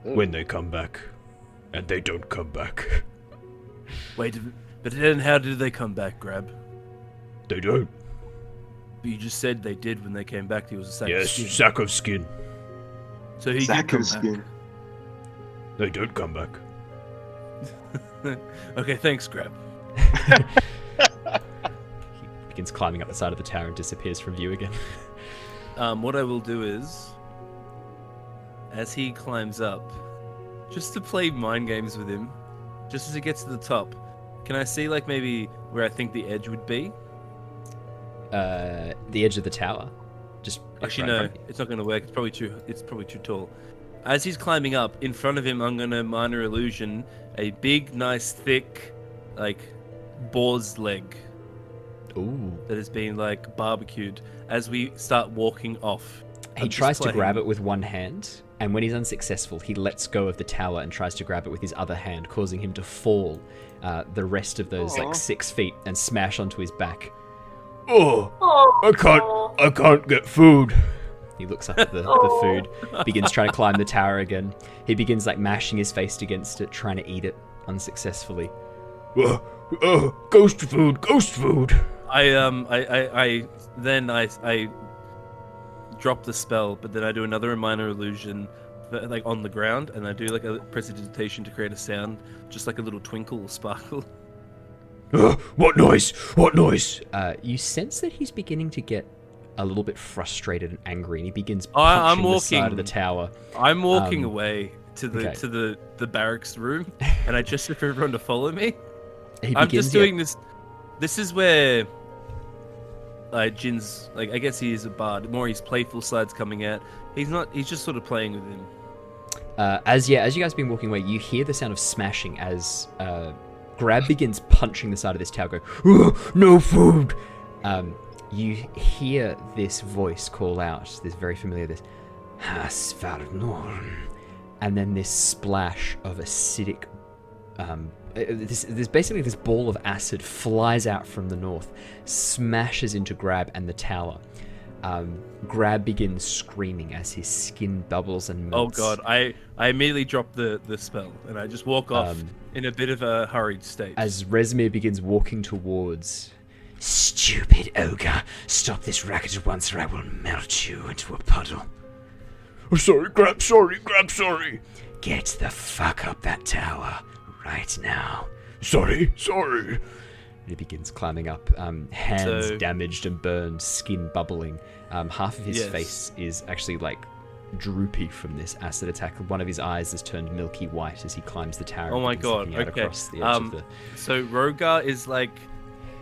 When they come back. And they don't come back. wait, but then how did they come back, Grab? They don't. But you just said they did when they came back. He was a sack of Yes, skin. sack of skin. So he Sack did of come skin. They don't come back. back. Okay, thanks, Grab. He begins climbing up the side of the tower and disappears from view again. What I will do is, as he climbs up, just to play mind games with him, just as he gets to the top, can I see like maybe where I think the edge would be? The edge of the tower. Just Actually, right in no, front of you. it's not going to work. It's probably too tall. As he's climbing up, in front of him, I'm going to minor illusion a big, nice, thick, like boar's leg Ooh. that has been like barbecued. As we start walking off, He tries to grab it with one hand, and when he's unsuccessful, he lets go of the tower and tries to grab it with his other hand, causing him to fall the rest of those like 6 feet and smash onto his back. Oh, Oh, I can't get food. He looks up at the food, begins trying to climb the tower again. He begins like mashing his face against it, trying to eat it unsuccessfully. Ghost food. I drop the spell, but then I do another minor illusion, like on the ground, and I do like a prestidigitation to create a sound, just like a little twinkle or sparkle. What noise? You sense that he's beginning to get a little bit frustrated and angry, and he begins I'm punching the side walking. of the tower. I'm walking away to the okay. to the barracks room, and I just for everyone to follow me. He I'm begins just doing this. This is where Jin's like, I guess he is a bard. More his playful side's coming out. He's not. He's just sort of playing with him. As you guys have been walking away, you hear the sound of smashing as Grab begins punching the side of this tower. Go, no food. You hear this voice call out, this very familiar, this Hasvarnorn, and then this splash of acidic. There's basically this ball of acid flies out from the north, smashes into Grab and the tower. Grab begins screaming as his skin bubbles and melts. Oh god, I immediately drop the spell and I just walk off in a bit of a hurried state. As Rezmir begins walking towards... Stupid ogre, stop this racket at once or I will melt you into a puddle. Oh, sorry, Grab, sorry. Get the fuck up that tower right now. Sorry. He begins climbing up, hands damaged and burned, skin bubbling. Half of his face is actually like droopy from this acid attack. One of his eyes has turned milky white as he climbs the tower. Oh my god, okay. Across the edge of the... So Rogar is like,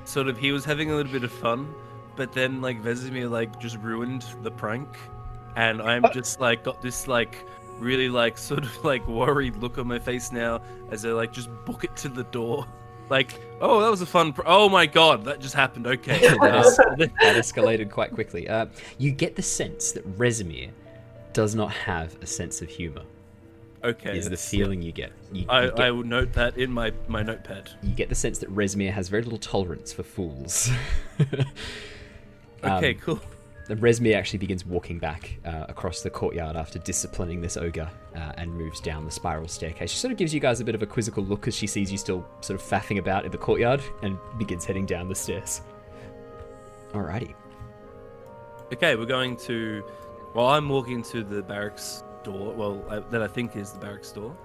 sort of, he was having a little bit of fun, but then like Vesemir like just ruined the prank, and I'm just like got this like really like sort of like worried look on my face now as I like just book it to the door. Like, oh, that was a fun... oh my god, that just happened. Okay. That escalated quite quickly. You get the sense that Rezmir does not have a sense of humor. Okay. Is the feeling you get. I will note that in my notepad. You get the sense that Rezmir has very little tolerance for fools. Okay, cool. Rezmir actually begins walking back across the courtyard after disciplining this ogre and moves down the spiral staircase. She sort of gives you guys a bit of a quizzical look as she sees you still sort of faffing about in the courtyard and begins heading down the stairs. Alrighty. Okay, we're going to... Well, I'm walking to the barracks door. Well, that I think is the barracks door.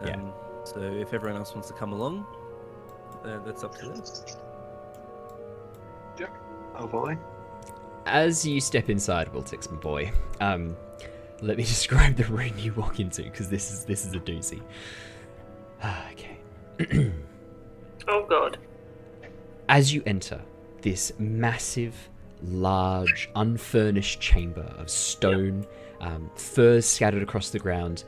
Yeah. So if everyone else wants to come along, that's up to them. Yep. Oh boy. As you step inside, Wiltix, my boy, let me describe the room you walk into, because this is a doozy. Okay. Oh god. As you enter this massive, large, unfurnished chamber of stone, furs scattered across the ground,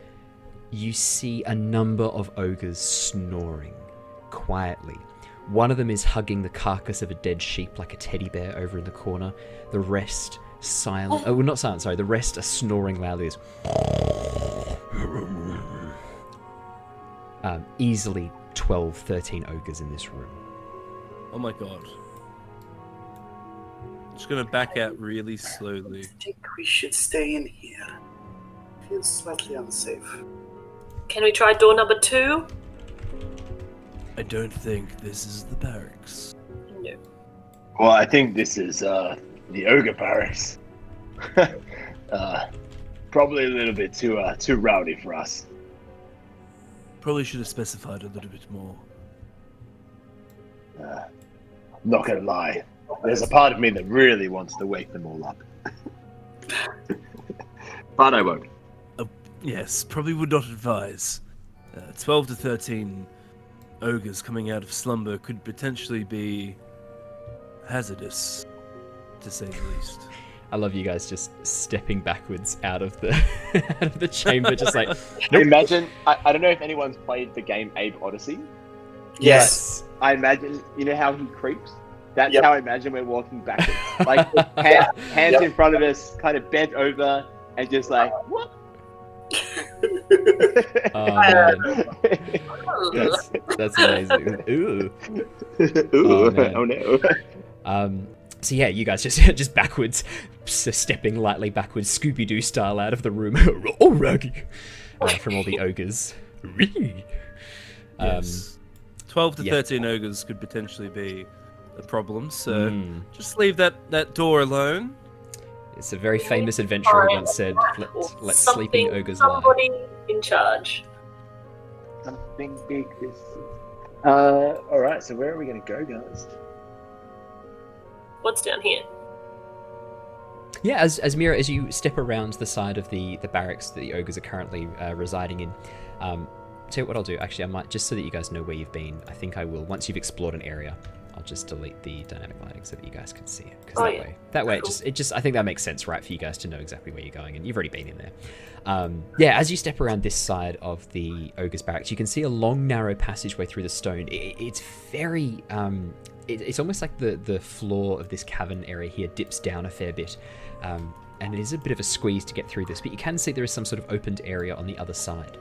you see a number of ogres snoring quietly. One of them is hugging the carcass of a dead sheep like a teddy bear over in the corner. The rest silent. Oh, well, not silent, sorry. The rest are snoring loudly. Easily 12, 13 ogres in this room. Oh my god. Just gonna back out really slowly. I think we should stay in here. Feels slightly unsafe. Can we try door number 2? I don't think this is the barracks. No. Well, I think this is the ogre barracks. Probably a little bit too rowdy for us. Probably should have specified a little bit more. I'm not gonna lie. There's a part of me that really wants to wake them all up. But I won't. Yes, probably would not advise. 12 to 13 ogres coming out of slumber could potentially be hazardous, to say the least. I love you guys just stepping backwards out of the out of the chamber, just like. Nope. Imagine. I don't know if anyone's played the game Abe Odyssey. Yes. I imagine. You know how he creeps. That's Yep. how I imagine we're walking backwards. Like hands in front of us, kind of bent over, and just like what? Oh, man. That's amazing. Ooh. Ooh, man. oh no. So yeah, you guys just backwards, stepping lightly backwards, Scooby-Doo style out of the room. Oh, Raggy! From all the ogres. Yes. 12 to yeah. 13 ogres could potentially be a problem, so just leave that door alone. It's a very famous adventurer who once said, let sleeping ogres lie. Somebody in charge. Something big. This. All right. So where are we going to go, guys? What's down here? Yeah, as Mira, as you step around the side of the barracks that the ogres are currently residing in, tell you what I'll do. Actually, I might, just so that you guys know where you've been, I think I will, once you've explored an area, I'll just delete the dynamic lighting so that you guys can see it. Because Oh, that way, Cool. it just I think that makes sense, right, for you guys to know exactly where you're going, and you've already been in there. Yeah, as you step around this side of the ogre's barracks, you can see a long, narrow passageway through the stone. It's very it's almost like the floor of this cavern area here dips down a fair bit, and it is a bit of a squeeze to get through this, but you can see there is some sort of opened area on the other side.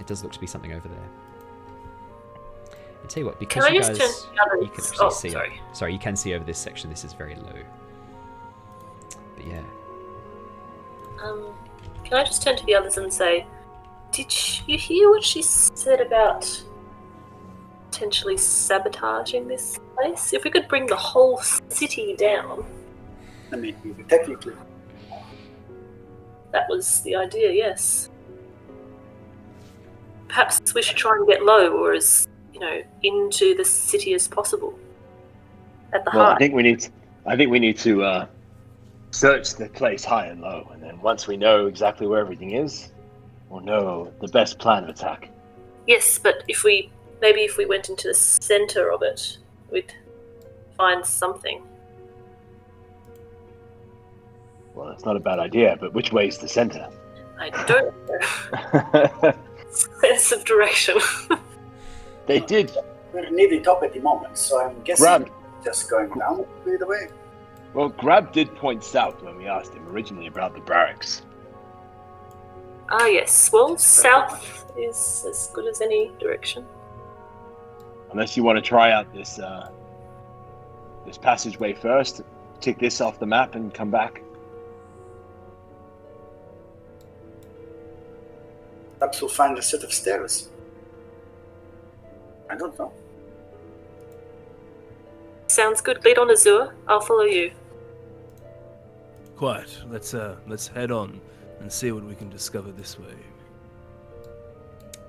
It does look to be something over there. I tell you what, because Can I you just guys, turn to the others? you can actually Oh, see. sorry. Sorry, you can see over this section. This is very low. But yeah, Can I just turn to the others and say, did you hear what she said about potentially sabotaging this place? If we could bring the whole city down, I mean, technically. that was the idea, yes. Perhaps we should try and get low, or as, into the city as possible. At the Well, heart. I think we need to search the place high and low, and then once we know exactly where everything is, we'll know the best plan of attack. Yes, but if we went into the center of it, we'd find something. Well, that's not a bad idea, but which way is the center? I don't know. Sense of direction. They did. We're near the top at the moment, so I'm guessing Grab. just going down would be the way. Well, Grab did point south when we asked him originally about the barracks. Ah, yes. Well, south is as good as any direction. Unless you want to try out this this passageway first, tick this off the map and come back. Perhaps we'll find a set of stairs. I don't know. Sounds good. Lead on, Azure. I'll follow you. Quite. Let's head on and see what we can discover this way.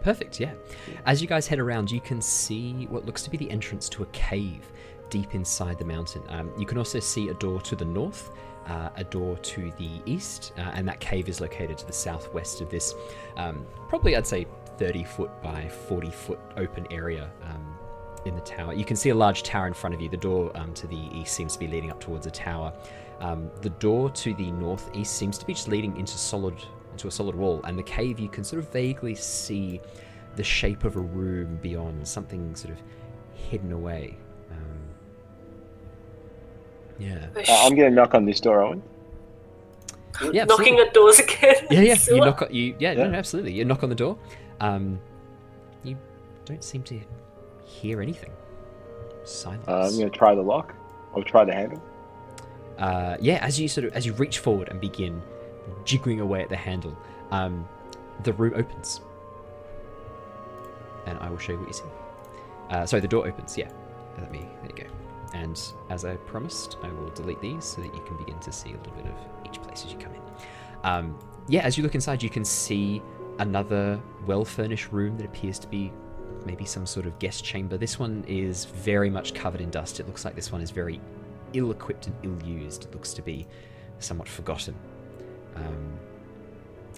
perfect. Yeah. As you guys head around, you can see what looks to be the entrance to a cave deep inside the mountain. You can also see a door to the north, a door to the east, and that cave is located to the southwest of this, probably I'd say 30-foot by 40-foot open area in the tower. You can see a large tower in front of you. The door to the east seems to be leading up towards a tower. The door to the northeast seems to be just leading into a solid wall, and the cave, you can sort of vaguely see the shape of a room beyond, something sort of hidden away. Yeah. I'm going to knock on this door, Owen. Yeah, Knocking at doors again. Yeah, yeah. So You what? knock. No, absolutely. You knock on the door. You don't seem to hear anything. Silence. I'm going to try the lock. I'll try the handle. Yeah, as you reach forward and begin jiggling away at the handle, the room opens, and I will show you what you see. Sorry, the door opens. Yeah, there you go. And as I promised, I will delete these so that you can begin to see a little bit of each place as you come in. Yeah, as you look inside, you can see another well-furnished room that appears to be maybe some sort of guest chamber. This one is very much covered in dust. It looks like this one is very ill-equipped and ill-used. It looks to be somewhat forgotten.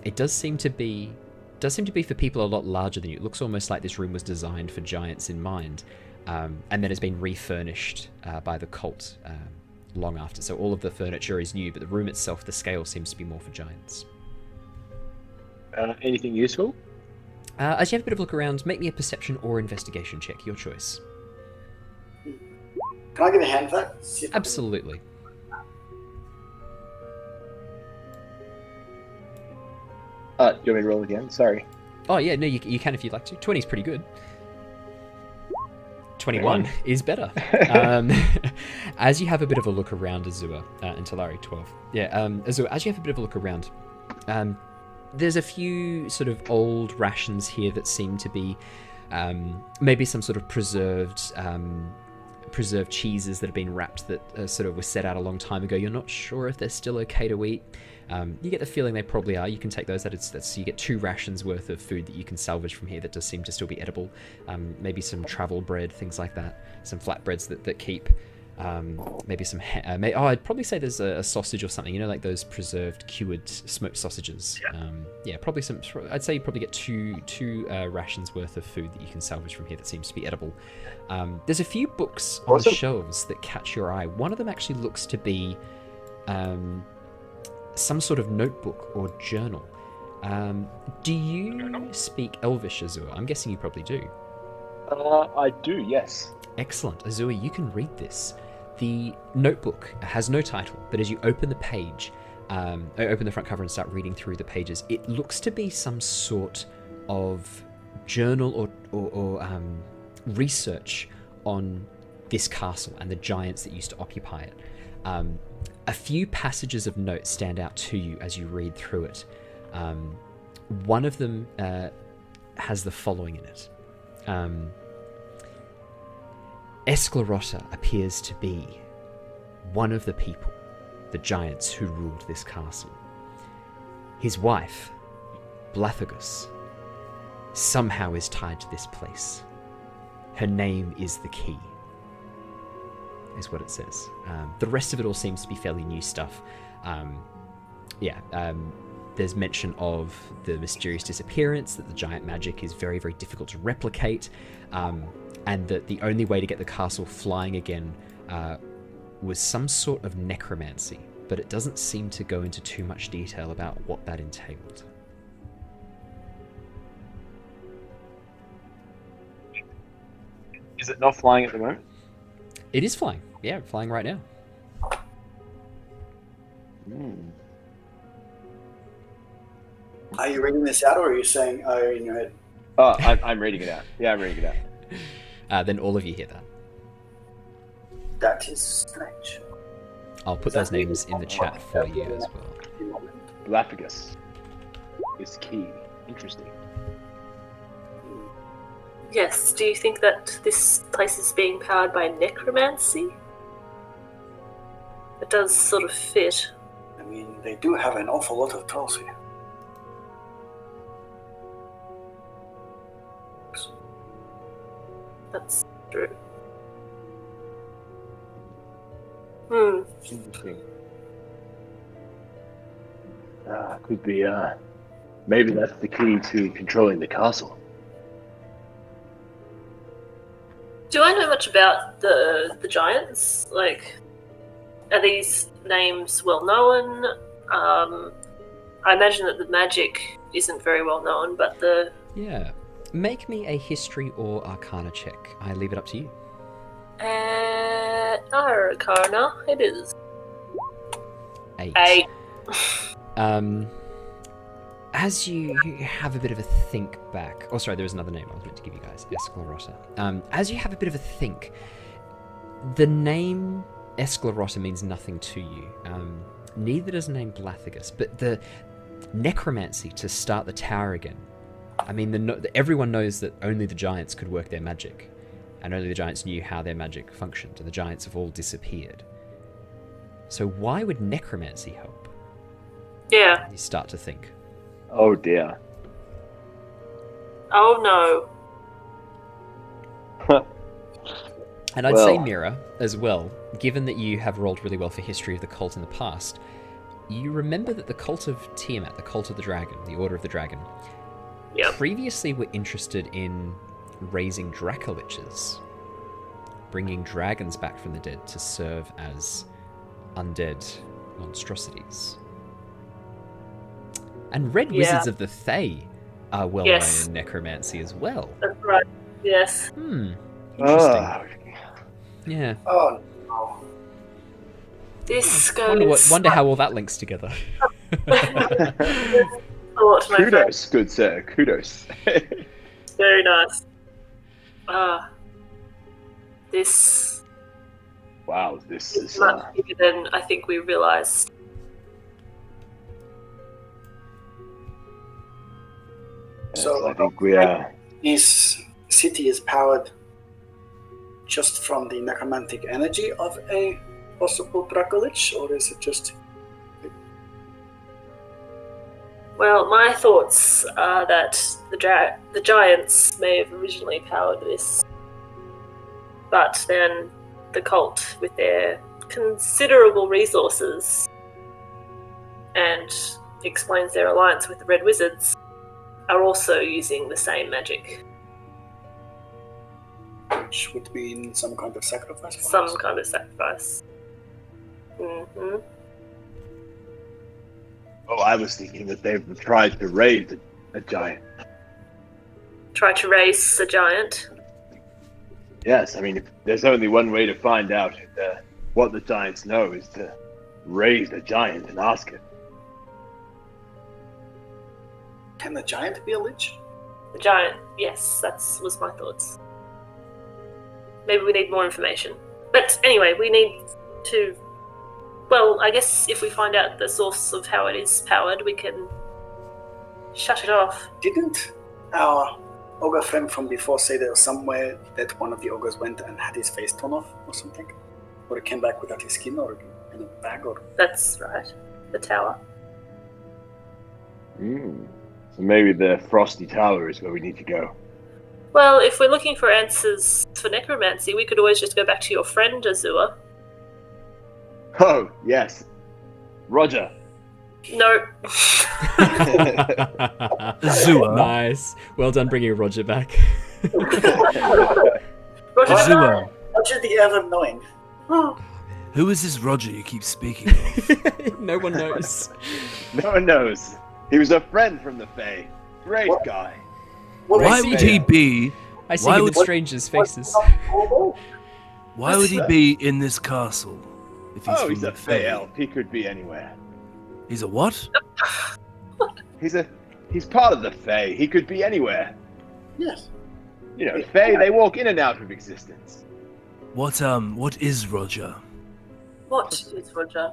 It does seem to be for people a lot larger than you. It looks almost like this room was designed for giants in mind, and then has been refurnished by the cult long after. So all of the furniture is new, but the room itself, the scale seems to be more for giants. Anything useful? As you have a bit of a look around, make me a perception or investigation check, your choice. Can I get a hand of that? See if I can- Absolutely. Do you want me to roll again? Sorry. Oh yeah, no, you can if you'd like to. 20 is pretty good. 21 is better. As you have a bit of a look around, Azure, and Talari, 12. Yeah, Azure, as you have a bit of a look around, there's a few sort of old rations here that seem to be maybe some sort of preserved cheeses that have been wrapped that sort of were set out a long time ago. You're not sure if they're still okay to eat. You get the feeling they probably are. You can take those. You get 2 rations worth of food that you can salvage from here that does seem to still be edible. Maybe some travel bread, things like that. Some flatbreads that keep. Maybe some. I'd probably say there's a sausage or something. You know, like those preserved, cured, smoked sausages. Yeah, probably some. I'd say you probably get two rations worth of food that you can salvage from here. That seems to be edible. There's a few books on the shelves that catch your eye. One of them actually looks to be some sort of notebook or journal. Do you speak Elvish, Azure? I'm guessing you probably do. I do, yes. Excellent. Azure, you can read this. The notebook has no title, but as you open the page, open the front cover and start reading through the pages, it looks to be some sort of journal or research on this castle and the giants that used to occupy it. A few passages of notes stand out to you as you read through it. One of them has the following in it. Esclerotta appears to be one of the people, the giants who ruled this castle. His wife, Blathagus, somehow is tied to this place. Her name is the Key, is what it says. The rest of it all seems to be fairly new stuff. There's mention of the mysterious disappearance, that the giant magic is very, very difficult to replicate, and that the only way to get the castle flying again was some sort of necromancy, but it doesn't seem to go into too much detail about what that entailed. Is it not flying at the moment? It is flying. Yeah, flying right now. Are you reading this out, or are you saying, in your head? Oh, I'm reading it out. Yeah, I'm reading it out. Then all of you hear that. That is strange. I'll put those names in the chat for you as well. Galapagos is Key. Interesting. Yes, do you think that this place is being powered by necromancy? It does sort of fit. I mean, they do have an awful lot of tools here. That's true. Interesting. Could be, maybe that's the key to controlling the castle. Do I know much about the giants? Like, are these names well known? I imagine that the magic isn't very well known, but the... Yeah. Make me a history or arcana check. I leave it up to you. Arcana, it is. 8. As you have a bit of a think back... Oh, sorry, there was another name I was meant to give you guys. Esclerotta. As you have a bit of a think, the name Esclerotta means nothing to you. Neither does the name Blathagus, but the necromancy to start the tower again. I mean, everyone knows that only the giants could work their magic, and only the giants knew how their magic functioned, and the giants have all disappeared. So why would necromancy help? Yeah. You start to think. Oh dear. Oh no. And I'd say, Mira, as well, given that you have rolled really well for history of the cult in the past, you remember that the cult of Tiamat, the cult of the dragon, the Order of the Dragon, previously were interested in raising Dracoliches, bringing dragons back from the dead to serve as undead monstrosities. And Red Wizards of the Fae are well known in necromancy as well. That's right, yes. Interesting. Yeah. Oh, no. This goes... Wonder how all that links together. Kudos, good sir. Kudos. Very nice. This... Wow, this is... much bigger than I think we realised. So I think we are... This city is powered just from the necromantic energy of a possible Dracolich, or is it just... Well, my thoughts are that the giants may have originally powered this, but then the cult, with their considerable resources, and explains their alliance with the Red Wizards, are also using the same magic. Which would mean some kind of sacrifice? Some kind of sacrifice. Mm-hmm. Oh, I was thinking that they've tried to raise a giant. Try to raise a giant. Yes, I mean, if there's only one way to find out what the giants know is to raise the giant and ask it. Can the giant be a lich? The giant, yes, was my thoughts. Maybe we need more information. But anyway, we need to... Well, I guess if we find out the source of how it is powered, we can shut it off. Didn't our ogre friend from before say there was somewhere that one of the ogres went and had his face torn off or something? Or it came back without his skin or in a bag or... That's right. The tower. So maybe the Frosty Tower is where we need to go. Well, if we're looking for answers for necromancy, we could always just go back to your friend, Azure. Oh, yes. Roger. No. Azure. Nice. Well done bringing Roger back. Roger, Azure. Roger the ever-knowing. Who is this Roger you keep speaking of? No one knows. No one knows. He was a friend from the Fae. Great guy. Why would he be? I see Why him would- in strangers' faces. Why would he be in this castle? If he's from He's the a Fae elf. He could be anywhere. He's a what? He's part of the Fae. He could be anywhere. Yes. You know, Fae, they walk in and out of existence. What is Roger? what is Roger?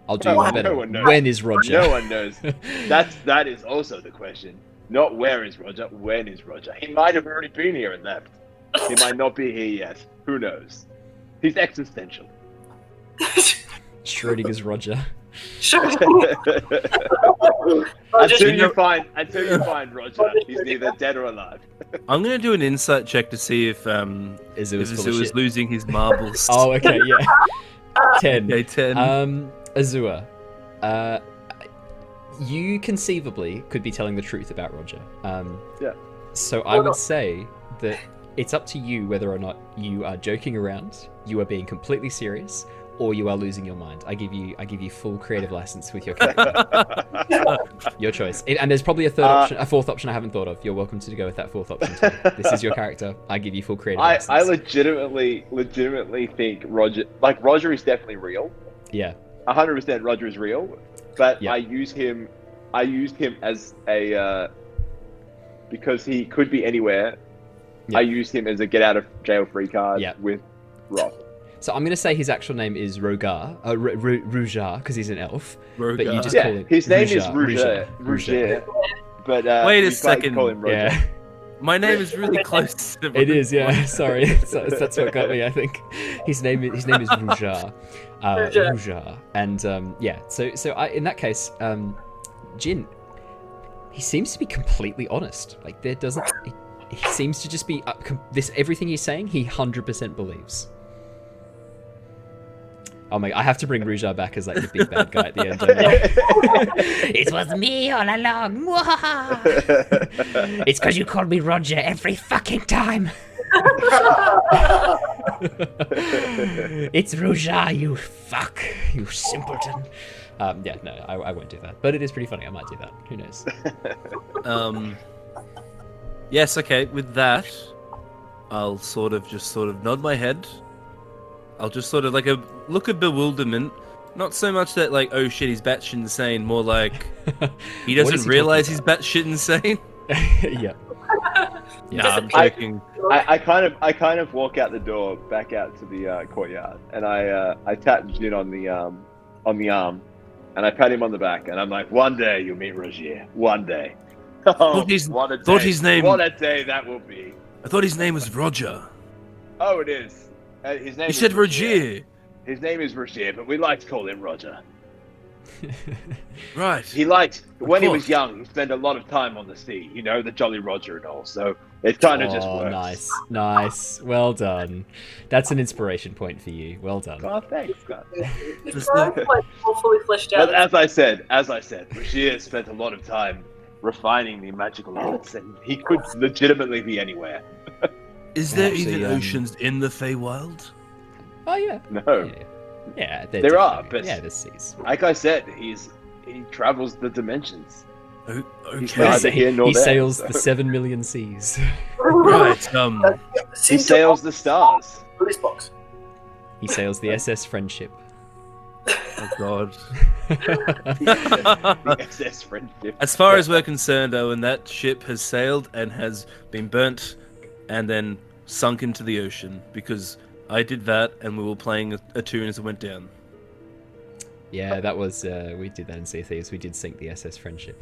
I'll do one better. No one knows. When is Roger? No one knows. That is also the question. Not where is Roger, when is Roger? He might have already been here and left. He might not be here yet. Who knows? He's existential. Schrodinger's Roger. Sure. Until you find Roger, he's neither dead or alive. I'm gonna do an insight check to see if Azure's full of Azure is shit. losing his marbles. Oh, okay, yeah. 10. Okay, 10. Azure, you conceivably could be telling the truth about Roger. Yeah. So I would say that it's up to you whether or not you are joking around, you are being completely serious, or you are losing your mind. I give you full creative license with your character. Your choice. And there's probably a fourth option I haven't thought of. You're welcome to go with that fourth option too. This is your character. I give you full creative license. I legitimately think Roger is definitely real. Yeah. 100% Roger is real, but Yeah. I used him as a because he could be anywhere. Yeah. I used him as a get out of jail free card Yeah. with Roth. So I'm going to say his actual name is Rogar, Rujar, because he's an elf. But you Rogar. just call Yeah, him his name is Rujar. Roger. But Wait a we second. call him Roger. Yeah, My name is really close to it is. Yeah, sorry, so that's what got me. I think his name is Rujar, Rujar, and yeah. So in that case, Jin, he seems to be completely honest. Like there doesn't. He seems to just be everything he's saying. He 100% believes. Oh my! I have to bring Rujar back as like the big bad guy at the end. Don't I? It was me all along. It's because you called me Roger every fucking time. It's Rujar, you fuck, you simpleton. Yeah, no, I won't do that. But it is pretty funny. I might do that. Who knows? Yes, okay, with that, I'll sort of nod my head. I'll just sort of like a look of bewilderment. Not so much that like, oh shit, he's batshit insane, more like he What is doesn't he realize talking he's batshit insane. Yeah. Nah, I'm I- joking. I kind of walk out the door, back out to the courtyard, and I tap Jin on the arm, and I pat him on the back, and I'm like, one day you'll meet Rogier. One day. Oh, what a day. thought his name- What a day that will be. I thought his name was Roger. Oh, it is. His name. You is said Roger. His name is Rogier, but we like to call him Roger. Right. He liked when he was course. young. He spent a lot of time on the sea. You know, the Jolly Roger and all. So it kind of just works. Nice. Well done. That's an inspiration point for you. Well done. Oh, thanks, God. It's not quite more fully fleshed out. But as I said, Bashir spent a lot of time refining the magical arts, and he could legitimately be anywhere. Is there Actually, even oceans in the Feywild? Oh yeah. No. Yeah. There are, definitely- but- yeah, there's seas. Like I said, he travels the dimensions. He's Okay. neither here nor He there. sails so- the 7 million seas. Right. He sails the stars. Release box. He sails the SS Friendship. Oh God. The SS Friendship. As far as we're concerned, Owen, that ship has sailed and has been burnt and then sunk into the ocean because I did that and we were playing a tune as it went down. Yeah, that was we did that in Sea of Thieves. We did sink the SS Friendship.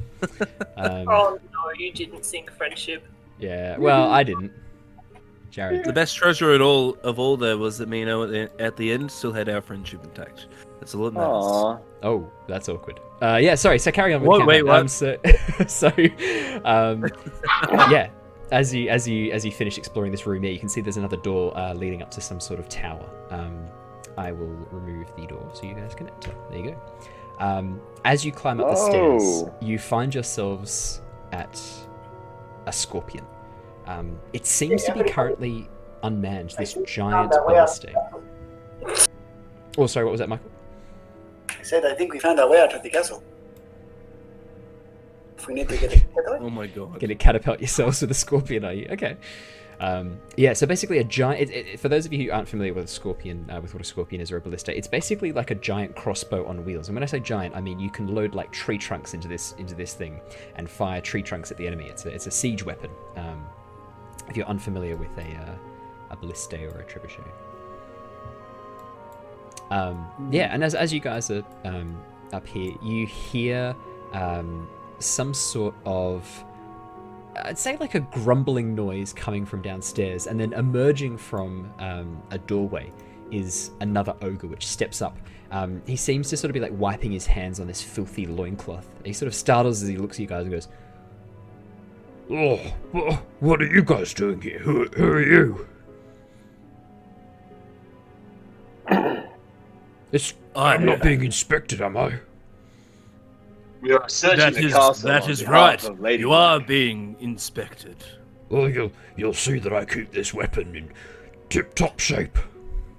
Oh no, you didn't sink friendship. Yeah, well, I didn't. Jared. The best treasure of all there was that me and Owen at the end still had our friendship intact. That's all that matters. Aww. Oh, that's awkward. Yeah, sorry. So carry on with What? the campaign. Wait, what? Yeah. As you finish exploring this room, yeah, you can see there's another door leading up to some sort of tower. I will remove the door so you guys can enter. There you go. As you climb up the stairs, you find yourselves at a scorpion. It seems to be currently unmanned. This giant ballista. Oh, sorry. What was that, Michael? I said, I think we found our way out of the castle. If we need to get it. Oh my God. Gonna catapult yourselves with a scorpion, are you? Okay. Yeah, so basically a giant... for those of you who aren't familiar with a scorpion, with what a scorpion is or a ballista, it's basically like a giant crossbow on wheels. And when I say giant, I mean you can load like tree trunks into this thing and fire tree trunks at the enemy. It's a siege weapon. If you're unfamiliar with a ballista or a trebuchet. Yeah, and as you guys are up here, you hear some sort of, I'd say like a grumbling noise coming from downstairs, and then emerging from a doorway is another ogre which steps up. He seems to sort of be like wiping his hands on this filthy loincloth. He sort of startles as he looks at you guys and goes, Oh, what are you guys doing here? Who are you? I'm not being inspected, am I? We are searching That the is castle on right. behalf of Lady You are Luck. being inspected. Well, you'll see that I keep this weapon in tip-top shape.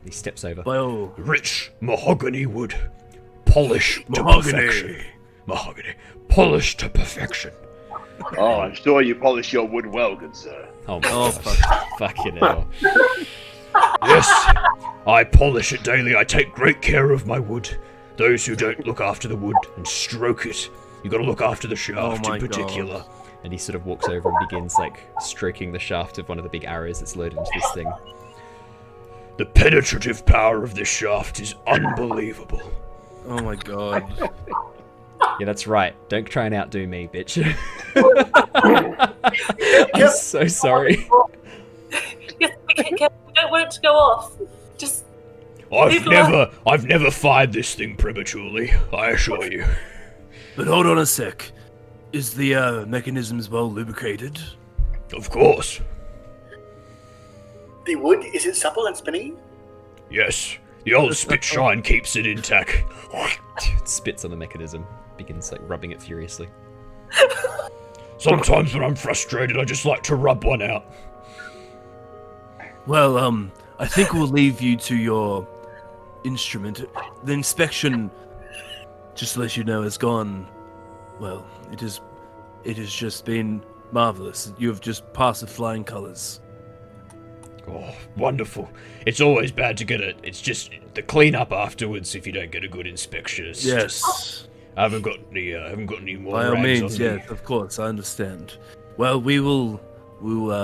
he steps over. By all. Rich mahogany wood, polished to Mahogany. perfection. Mahogany, polished to perfection. Oh, I'm sure you polish your wood well, good sir. Oh my Oh, gosh. Fucking hell. Yes, I polish it daily. I take great care of my wood. Those who don't look after the wood and stroke it, you gotta look after the shaft my in particular. God. And he sort of walks over and begins like stroking the shaft of one of the big arrows that's loaded into this thing. The penetrative power of this shaft is unbelievable. Oh my God. Yeah, that's right. Don't try and outdo me, bitch. I'm so sorry. Yes, we don't want it to go off. Just I've never fired this thing prematurely, I assure you. But hold on a sec. Is the mechanisms well lubricated? Of course. The wood, is it supple and spinning? Yes. The old spit shine keeps it intact. Spits on the mechanism. Begins like rubbing it furiously. Sometimes when I'm frustrated, I just like to rub one out. Well, I think we'll leave you to your instrument. The inspection, just to let you know, has gone. Well, it has just been marvelous. You have just passed with flying colours. Oh, wonderful. It's always bad to get it. It's just the cleanup afterwards if you don't get a good inspection. It's Yes, just- I haven't got any more by all rags means. on me. Yes, of course, I understand. Well, we will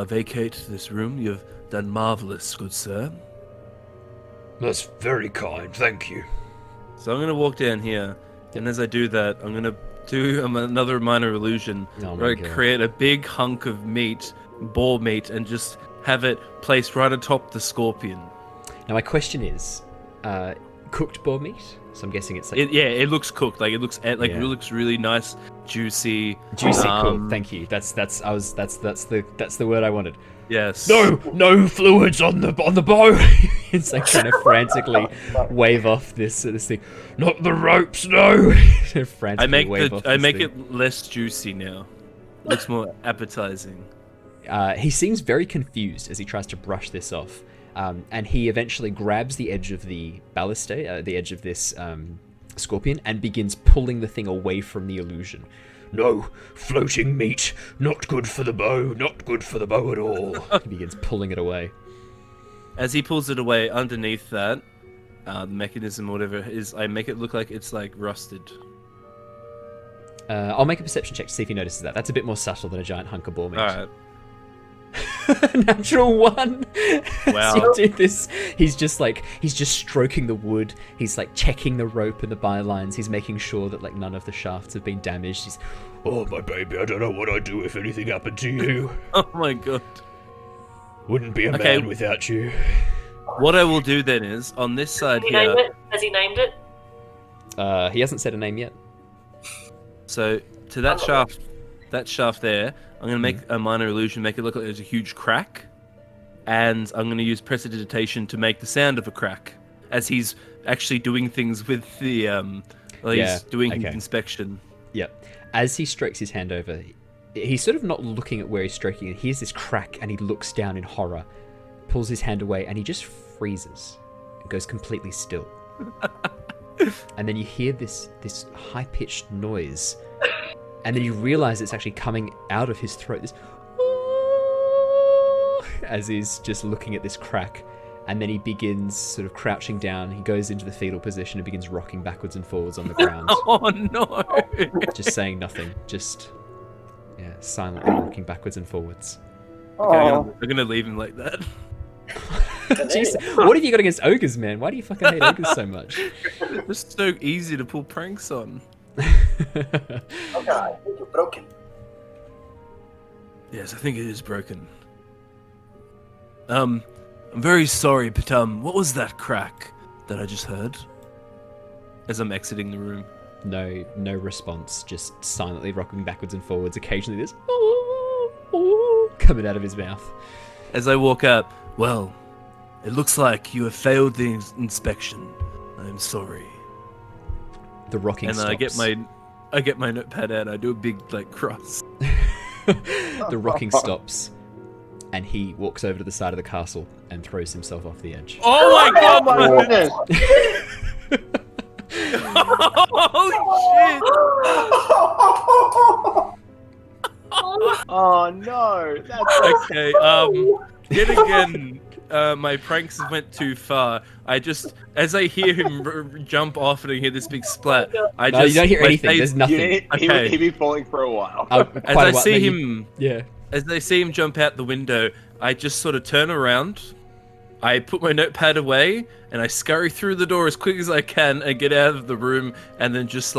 vacate this room. You've done marvelous, good sir. That's very kind, thank you. So I'm gonna walk down here, and as I do that, I'm gonna do another minor illusion. Oh my where I God. create a big hunk of meat, boar meat, and just have it placed right atop the scorpion. Now my question is, cooked boar meat, So I'm guessing it's like It looks cooked. Like it looks it looks really nice, juicy. Cool. Thank you. That's the word I wanted. Yes. No fluids on the bow. It's like trying to frantically wave off this thing. Not the ropes, no. Frantically I make it less juicy now. It looks more appetizing. He seems very confused as he tries to brush this off, and he eventually grabs the edge of the ballistae, the edge of this scorpion, and begins pulling the thing away from the illusion. No, floating meat, not good for the bow, not good for the bow at all. He begins pulling it away. As he pulls it away, underneath that, the mechanism or whatever is, I make it look like it's like rusted. I'll make a perception check to see if he notices that. That's a bit more subtle than a giant hunk of boar meat. Alright. Natural 1. Wow. As you do this, he's just stroking the wood. He's like checking the rope and the bylines. He's making sure that like none of the shafts have been damaged. He's, oh my baby, I don't know what I'd do if anything happened to you. Oh my god. Wouldn't be a man without you. What I will do then is on this side here. Has he named it? He hasn't said a name yet. So to that shaft there, I'm going to make a minor illusion, make it look like there's a huge crack, and I'm going to use prestidigitation to make the sound of a crack, as he's actually doing things with the, he's doing his inspection. Yep. As he strokes his hand over, he's sort of not looking at where he's stroking it. He hears this crack, and he looks down in horror, pulls his hand away, and he just freezes and goes completely still. And then you hear this high-pitched noise, and then you realize it's actually coming out of his throat, this as he's just looking at this crack, and then he begins sort of crouching down. He goes into the fetal position and begins rocking backwards and forwards on the ground. Oh no! Just saying nothing, just silently rocking backwards and forwards. Okay, I'm gonna leave him like that. Jeez, what have you got against ogres, man? Why do you fucking hate ogres so much? It's so easy to pull pranks on. Okay, you're broken. Yes, I think it is broken. I'm very sorry, but what was that crack that I just heard? As I'm exiting the room. No response, just silently rocking backwards and forwards. Occasionally this coming out of his mouth. As I walk out, well, it looks like you have failed the inspection. I am sorry. The rocking stops. And I get my notepad out. I do a big cross. The rocking stops, and he walks over to the side of the castle and throws himself off the edge. Oh my god! Oh my goodness! Oh shit! Oh no! That's Okay. Yet again, my pranks went too far. As I hear him jump off and I hear this big splat, You don't hear anything. There's nothing. Okay. He'd be falling for a while. As I see him, yeah. As I see him jump out the window, I just sort of turn around. I put my notepad away and I scurry through the door as quick as I can and get out of the room. And then I've just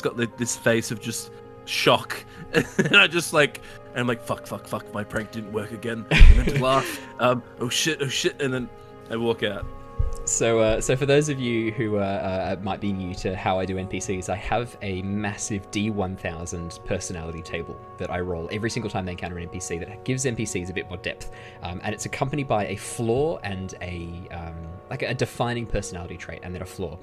got this face of just shock, and I'm like, fuck, my prank didn't work again. I meant to laugh. Oh shit, and then I walk out. So for those of you who might be new to how I do NPCs, I have a massive D1000 personality table that I roll every single time they encounter an NPC that gives NPCs a bit more depth, and it's accompanied by a flaw and a defining personality trait, and then a flaw.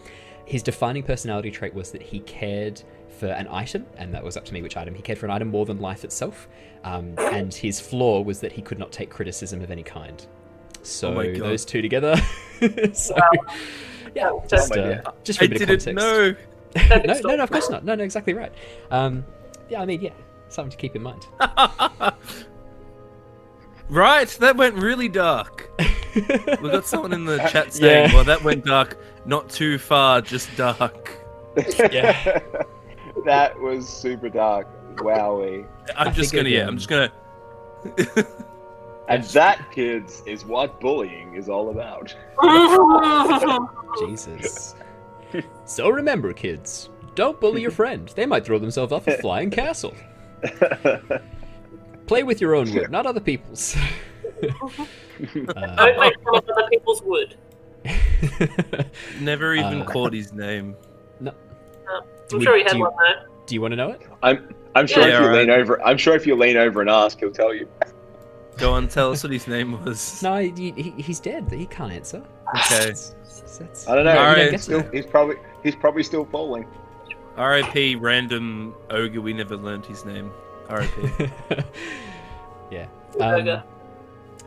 His defining personality trait was that he cared for an item, and that was up to me which item. He cared for an item more than life itself, and his flaw was that he could not take criticism of any kind. So those two together. Just for a bit of context. No, of course not. No, exactly right. Something to keep in mind. Right, that went really dark. We got someone in the chat saying, well, that went dark, not too far, just dark. Yeah. That was super dark. Wowie. I'm just gonna... And that, kids, is what bullying is all about. Jesus. So remember, kids, don't bully your friend. They might throw themselves off a flying castle. Play with your own wood, not other people's. Don't make fun of other people's wood. Never even caught his name. No. I'm sure he had one though. Do you want to know it? I'm sure Yeah, if you right. lean over, I'm sure if you lean over and ask, he'll tell you. Go on, tell us what his name was. No, he's dead. He can't answer. Okay. That's- I don't know. All right. He's probably still falling. R.I.P. random ogre we never learned his name. R.I.P. Yeah. Ogre.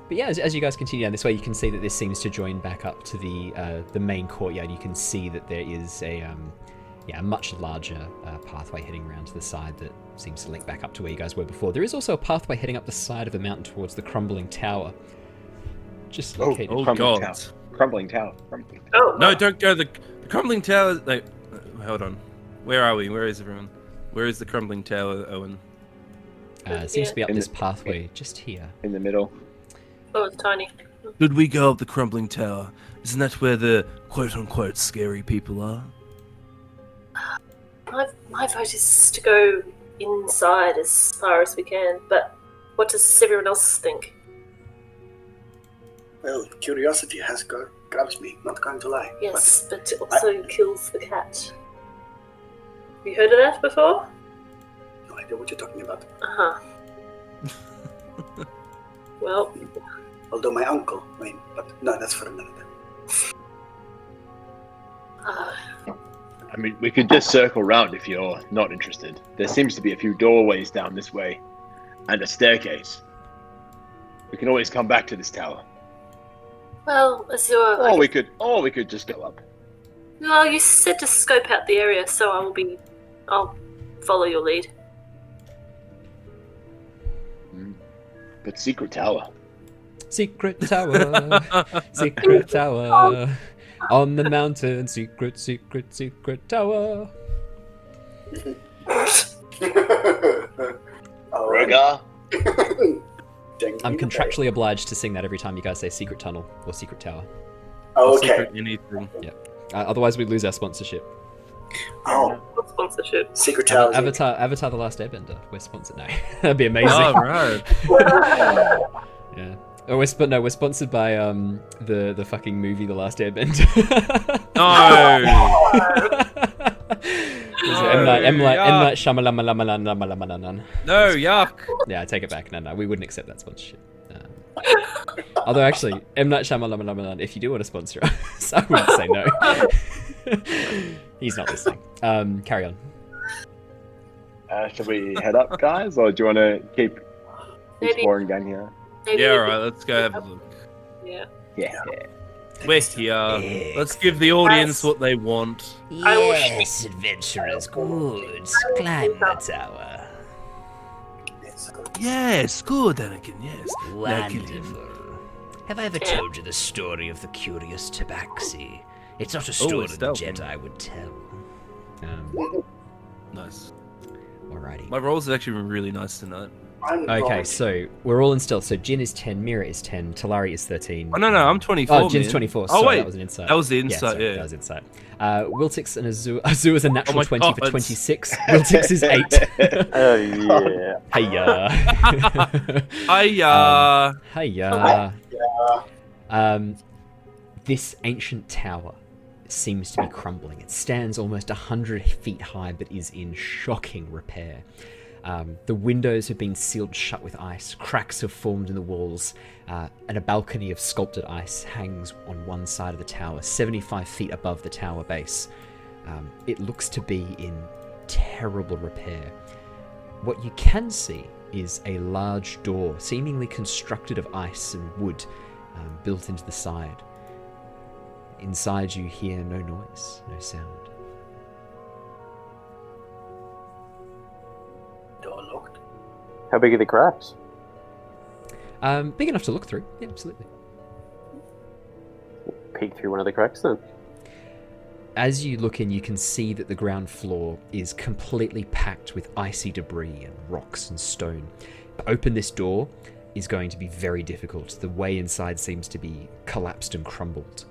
But yeah, as you guys continue down this way, you can see that this seems to join back up to the main courtyard. You can see that there is a much larger pathway heading around to the side that seems to link back up to where you guys were before. There is also a pathway heading up the side of the mountain towards the crumbling tower. Just located. Oh Crumbling God. tower. Crumbling tower. Oh No, don't go. The crumbling tower. Like, hold on. Where are we? Where is everyone? Where is the crumbling tower, Owen? It seems to be up In this the- pathway just here. In the middle. Oh, it's tiny. Should we go up the crumbling tower? Isn't that where the quote-unquote scary people are? My vote is to go inside as far as we can, but what does everyone else think? Well, curiosity grabs me, not going to lie. Yes, but it also kills the cat. Have you heard of that before? No idea what you're talking about. Uh-huh. Well, Although my uncle, but no, that's for another day. I mean, we could just circle round if you're not interested. There seems to be a few doorways down this way, and a staircase. We can always come back to this tower. well, Azure, Or we could just go up. well, you said to scope out the area, so I'll follow your lead. But secret tower. Secret tower, secret tower, on the mountain, secret tower. Rogar. I'm contractually obliged to sing that every time you guys say secret tunnel or secret tower. Oh, Secret okay. anything. Otherwise, we lose our sponsorship. Oh, What sponsorship? secret tower. Avatar: The Last Airbender. We're sponsored now. That'd be amazing. Oh, right. Yeah. Oh, we're sponsored by the fucking movie The Last Airbender. No. M. Night yuck. Shyamalan. No, yuck. Yeah, I take it back. No, we wouldn't accept that sponsorship. Although actually, M. Night Shyamalan, if you do want to sponsor us, I wouldn't say no. He's not listening. Carry on. Should we head up, guys, or do you want to keep Maybe- exploring down here? Maybe Yeah, a alright, bit- let's go have a look. Yeah. Yeah. We're here. Let's give the audience what they want. Yes, adventurers, good. Climb the tower. Yes, good, Anakin, yes. Wonderful. Have I ever told you the story of the curious Tabaxi? It's not a story it's the dope. Jedi would tell. Nice. Alrighty. My rolls have actually been really nice tonight. Okay, so we're all in stealth. So Jin is 10, Mira is 10, Talari is 13. Oh, no, I'm 24. Oh, Jin's man. 24. Oh, Sorry, wait. that was an insight. That was the insight, sorry, yeah. That was insight. Wiltix and Azure. Azure is a natural my 20 for God. 26. Wiltix is 8. Oh, yeah. Hiya. Hiya. Hiya. This ancient tower seems to be crumbling. It stands almost 100 feet high, but is in shocking repair. The windows have been sealed shut with ice, cracks have formed in the walls, and a balcony of sculpted ice hangs on one side of the tower, 75 feet above the tower base. It looks to be in terrible repair. What you can see is a large door, seemingly constructed of ice and wood, built into the side. Inside you hear no noise, no sound. Door locked. How big are the cracks? Big enough to look through. Yeah, absolutely. Peek through one of the cracks then. As you look in, you can see that the ground floor is completely packed with icy debris and rocks and stone. To open this door is going to be very difficult. The way inside seems to be collapsed and crumbled.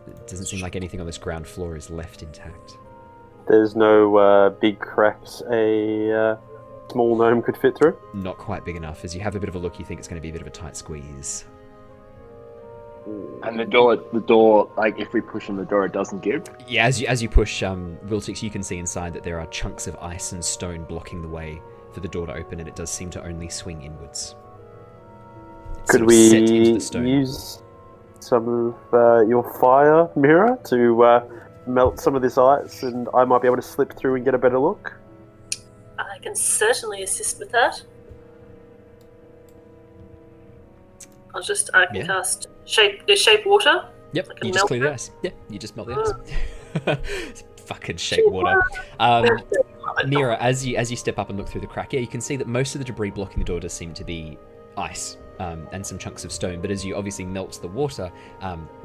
It doesn't seem like anything on this ground floor is left intact. There's no big cracks a small gnome could fit through? Not quite big enough. As you have a bit of a look, you think it's going to be a bit of a tight squeeze. And the door, like if we push on the door, it doesn't give. Yeah, as you push, Wiltix, you can see inside that there are chunks of ice and stone blocking the way for the door to open, and it does seem to only swing inwards. It's Could sort of set into we the stone. use some of your fire, Mira, to melt some of this ice, and I might be able to slip through and get a better look? I can certainly assist with that. I can cast shape water. Yep, I can you just melt clear it. the ice. Yeah, you just melt the ice. Fucking shape water. Mira, as you step up and look through the crack, yeah, you can see that most of the debris blocking the door does seem to be ice and some chunks of stone. But as you obviously melt the water,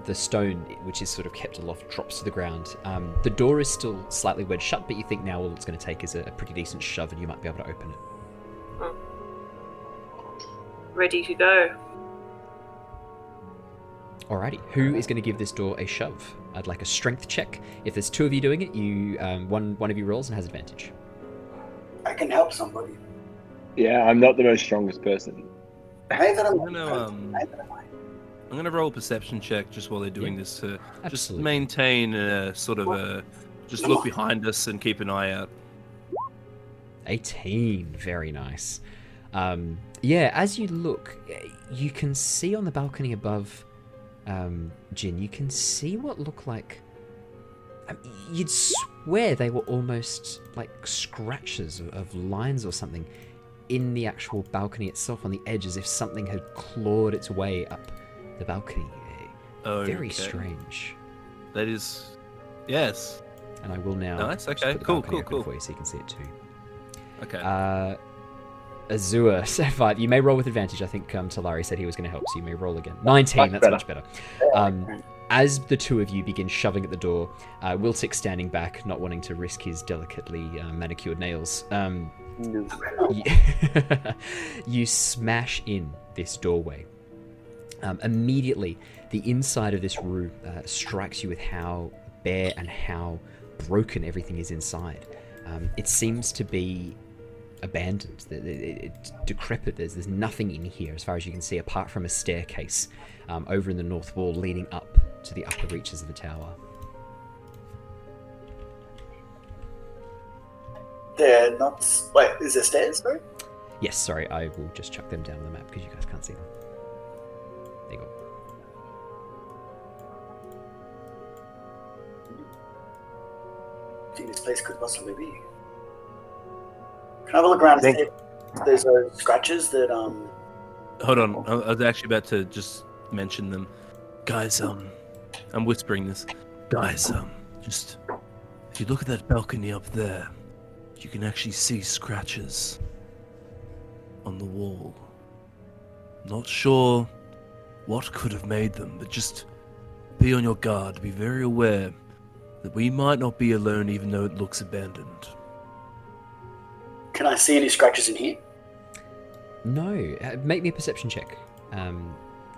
the stone, which is sort of kept aloft, drops to the ground. The door is still slightly wedged shut, but you think now all it's going to take is a pretty decent shove, and you might be able to open it. Ready to go. Alrighty, who is going to give this door a shove? I'd like a strength check. If there's two of you doing it, you one of you rolls and has advantage. I can help somebody. Yeah, I'm not the most strongest person. Maybe I'm gonna roll a perception check just while they're doing this to just Absolutely. maintain a sort of a just look behind us and keep an eye out. 18, very nice. Yeah, as you look, you can see on the balcony above, Jin, you can see what look like... you'd swear they were almost like scratches of lines or something in the actual balcony itself on the edge, as if something had clawed its way up the balcony. Very strange. That is... Yes. And I will now... Nice, just okay, put the cool, balcony cool, open cool. for you so you can see it too. Okay. Azure, Sapphire, you may roll with advantage. I think Talari said he was going to help, so you may roll again. 19, that's much better. As the two of you begin shoving at the door, Wiltix standing back, not wanting to risk his delicately manicured nails, you smash in this doorway. Immediately, the inside of this room strikes you with how bare and how broken everything is inside. It seems to be abandoned, it's decrepit. There's nothing in here as far as you can see, apart from a staircase over in the north wall leading up to the upper reaches of the tower. They're not... Wait, is there stairs, sorry? Yes, sorry, I will just chuck them down on the map because you guys can't see them. There you go. I think this place could possibly be. Can I have a look around and see if there's scratches that, Hold on, I was actually about to just mention them. Guys, I'm whispering this. Guys, just... If you look at that balcony up there, you can actually see scratches on the wall. Not sure what could have made them, but just be on your guard. Be very aware that we might not be alone even though it looks abandoned. can I see any scratches in here? No, make me a perception check.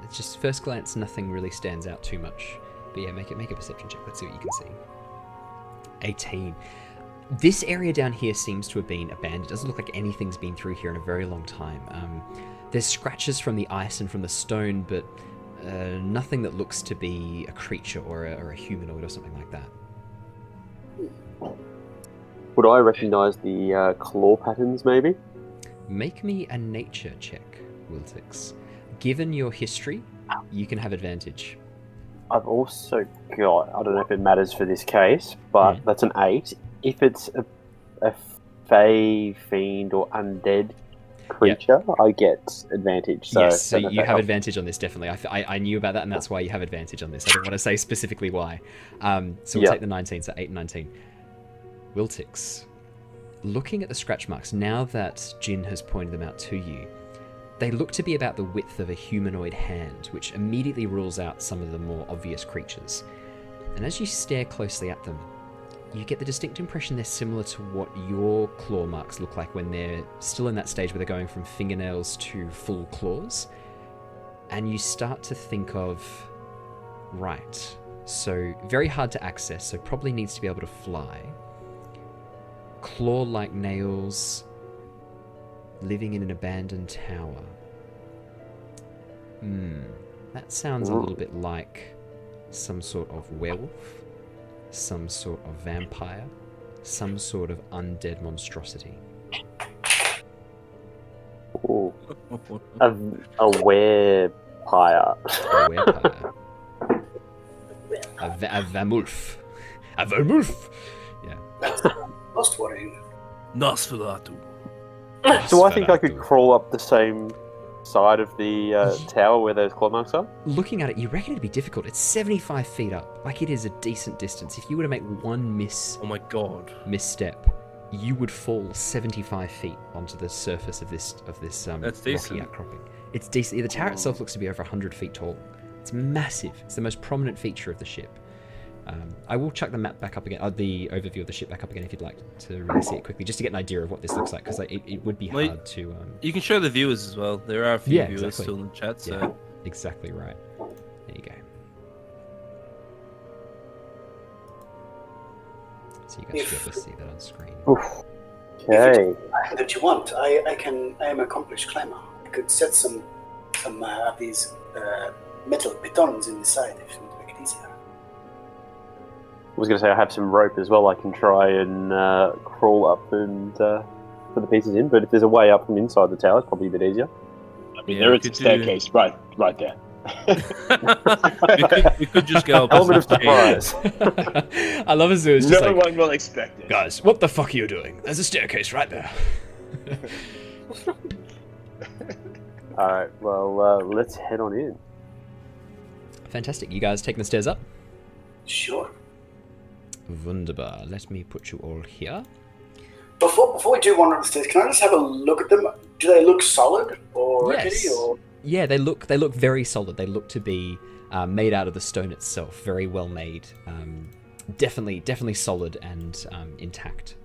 It's just first glance, nothing really stands out too much. But yeah, make a perception check. Let's see what you can see. 18. This area down here seems to have been abandoned. It doesn't look like anything's been through here in a very long time. There's scratches from the ice and from the stone, but nothing that looks to be a creature or a humanoid or something like that. Would I recognise the claw patterns, maybe? Make me a nature check, Wiltix. Given your history, you can have advantage. I've also got, I don't know if it matters for this case, but that's an 8. If it's a fey, fiend, or undead creature, I get advantage. So yes, so I don't know if you that have helps. advantage on this, definitely. I knew about that, and that's why you have advantage on this. I don't want to say specifically why. So we'll take the 19, so 8 and 19. Wiltix, looking at the scratch marks, now that Jin has pointed them out to you, they look to be about the width of a humanoid hand, which immediately rules out some of the more obvious creatures. And as you stare closely at them, you get the distinct impression they're similar to what your claw marks look like when they're still in that stage where they're going from fingernails to full claws. And you start to think of, right, so very hard to access, so probably needs to be able to fly. Claw-like nails, living in an abandoned tower. That sounds a little bit like some sort of werewolf, some sort of vampire, some sort of undead monstrosity. Ooh. A werepire. A werepire. A vamulf. A vermulf! Yeah. Most worrying. Nosferatu. Do I think I could crawl up the same side of the tower where those claw marks are? Looking at it, you reckon it'd be difficult. It's 75 feet up. Like, it is a decent distance. If you were to make one Oh my god. misstep, you would fall 75 feet onto the surface of this That's rocky decent. outcropping. It's decent. The tower itself looks to be over 100 feet tall. It's massive. It's the most prominent feature of the ship. I will chuck the map back up again, the overview of the ship back up again if you'd like to really see it quickly, just to get an idea of what this looks like, because it would be hard to... You can show the viewers as well. There are a few viewers exactly. still in the chat, so... Yeah, exactly right. There you go. So you guys should be able to see that on screen. Okay. Anything that you want, I am an accomplished climber. I could set some of these metal pitons in the side if you want to make it easier. I was going to say I have some rope as well. I can try and crawl up and put the pieces in. But if there's a way up from inside the tower, it's probably a bit easier. I mean, there is a staircase right there. you could just go up. Element of surprise. I love Azure. It's just No like, one will expect it. Guys, what the fuck are you doing? There's a staircase right there. Alright, well, let's head on in. fantastic. You guys taking the stairs up? Sure. Wunderbar. Let me put you all here. Before we do wander up the stairs, can I just have a look at them? Do they look solid or rickety? Or Yeah, they look very solid. They look to be made out of the stone itself. Very well made. Definitely solid and intact.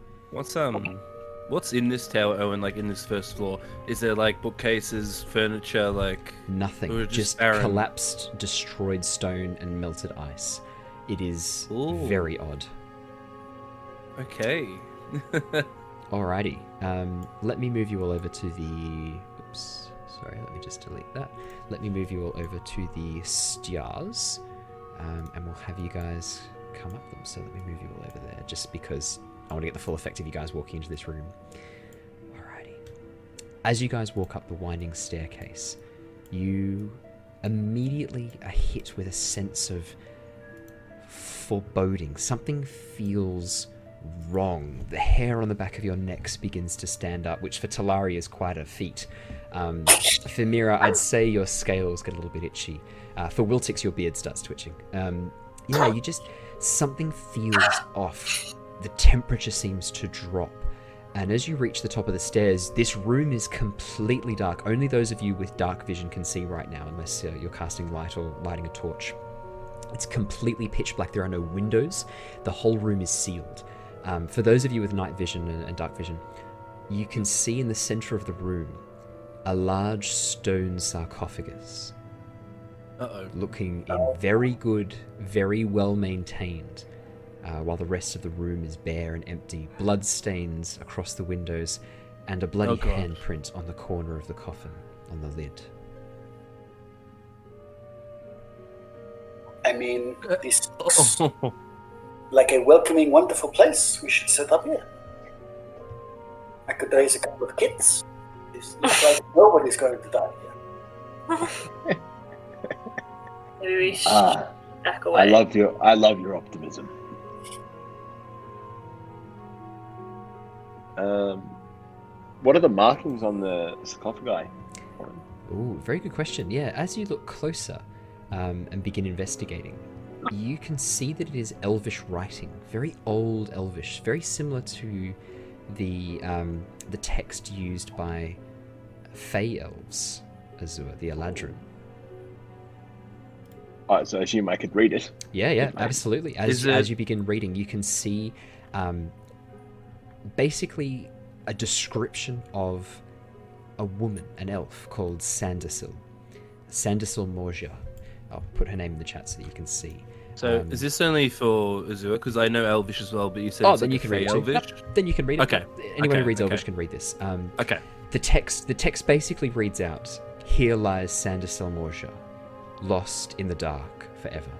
What's in this tower, Owen? Like in this first floor, is there like bookcases, furniture, like Nothing. or Just barren? collapsed, destroyed stone and melted ice. It is Ooh. very odd. Okay. Alrighty. Let me move you all over to the... Oops. Sorry, let me just delete that. Let me move you all over to the stairs. And we'll have you guys come up them. So let me move you all over there, just because I want to get the full effect of you guys walking into this room. Alrighty. As you guys walk up the winding staircase, you immediately are hit with a sense of foreboding. Something feels wrong. The hair on the back of your necks begins to stand up, which for Talari is quite a feat. For Mira, I'd say your scales get a little bit itchy. For Wiltix, your beard starts twitching. You just... Something feels off. The temperature seems to drop. And as you reach the top of the stairs, this room is completely dark. Only those of you with dark vision can see right now, unless you're casting light or lighting a torch. It's completely pitch black. There are no windows. The whole room is sealed. For those of you with night vision and dark vision, you can see in the center of the room a large stone sarcophagus. Looking in very good, very well maintained, while the rest of the room is bare and empty. Blood stains across the windows and a bloody handprint on the corner of the coffin, on the lid. I mean, this looks like a welcoming, wonderful place. We should set up here. I could raise a couple of kids. It's like nobody's going to die here. Maybe we should back away. I love your optimism. What are the markings on the sarcophagi? Ooh, very good question. Yeah, as you look closer and begin investigating, you can see that it is Elvish writing, very old Elvish, very similar to the text used by Fey Elves, Azure, the Aladrim. So I assume I could read it. Yeah, absolutely. As you begin reading, you can see basically a description of a woman, an elf called Sandersil Morgia. I'll put her name in the chat so that you can see. So is this only for Azure? Because I know Elvish as well, but you said it's then like you can read it. Elvish. Then you can read it. Okay. Anyone who reads Elvish can read this. Okay. The text basically reads out, "Here lies Sandersil Morgia. lost in the dark forever.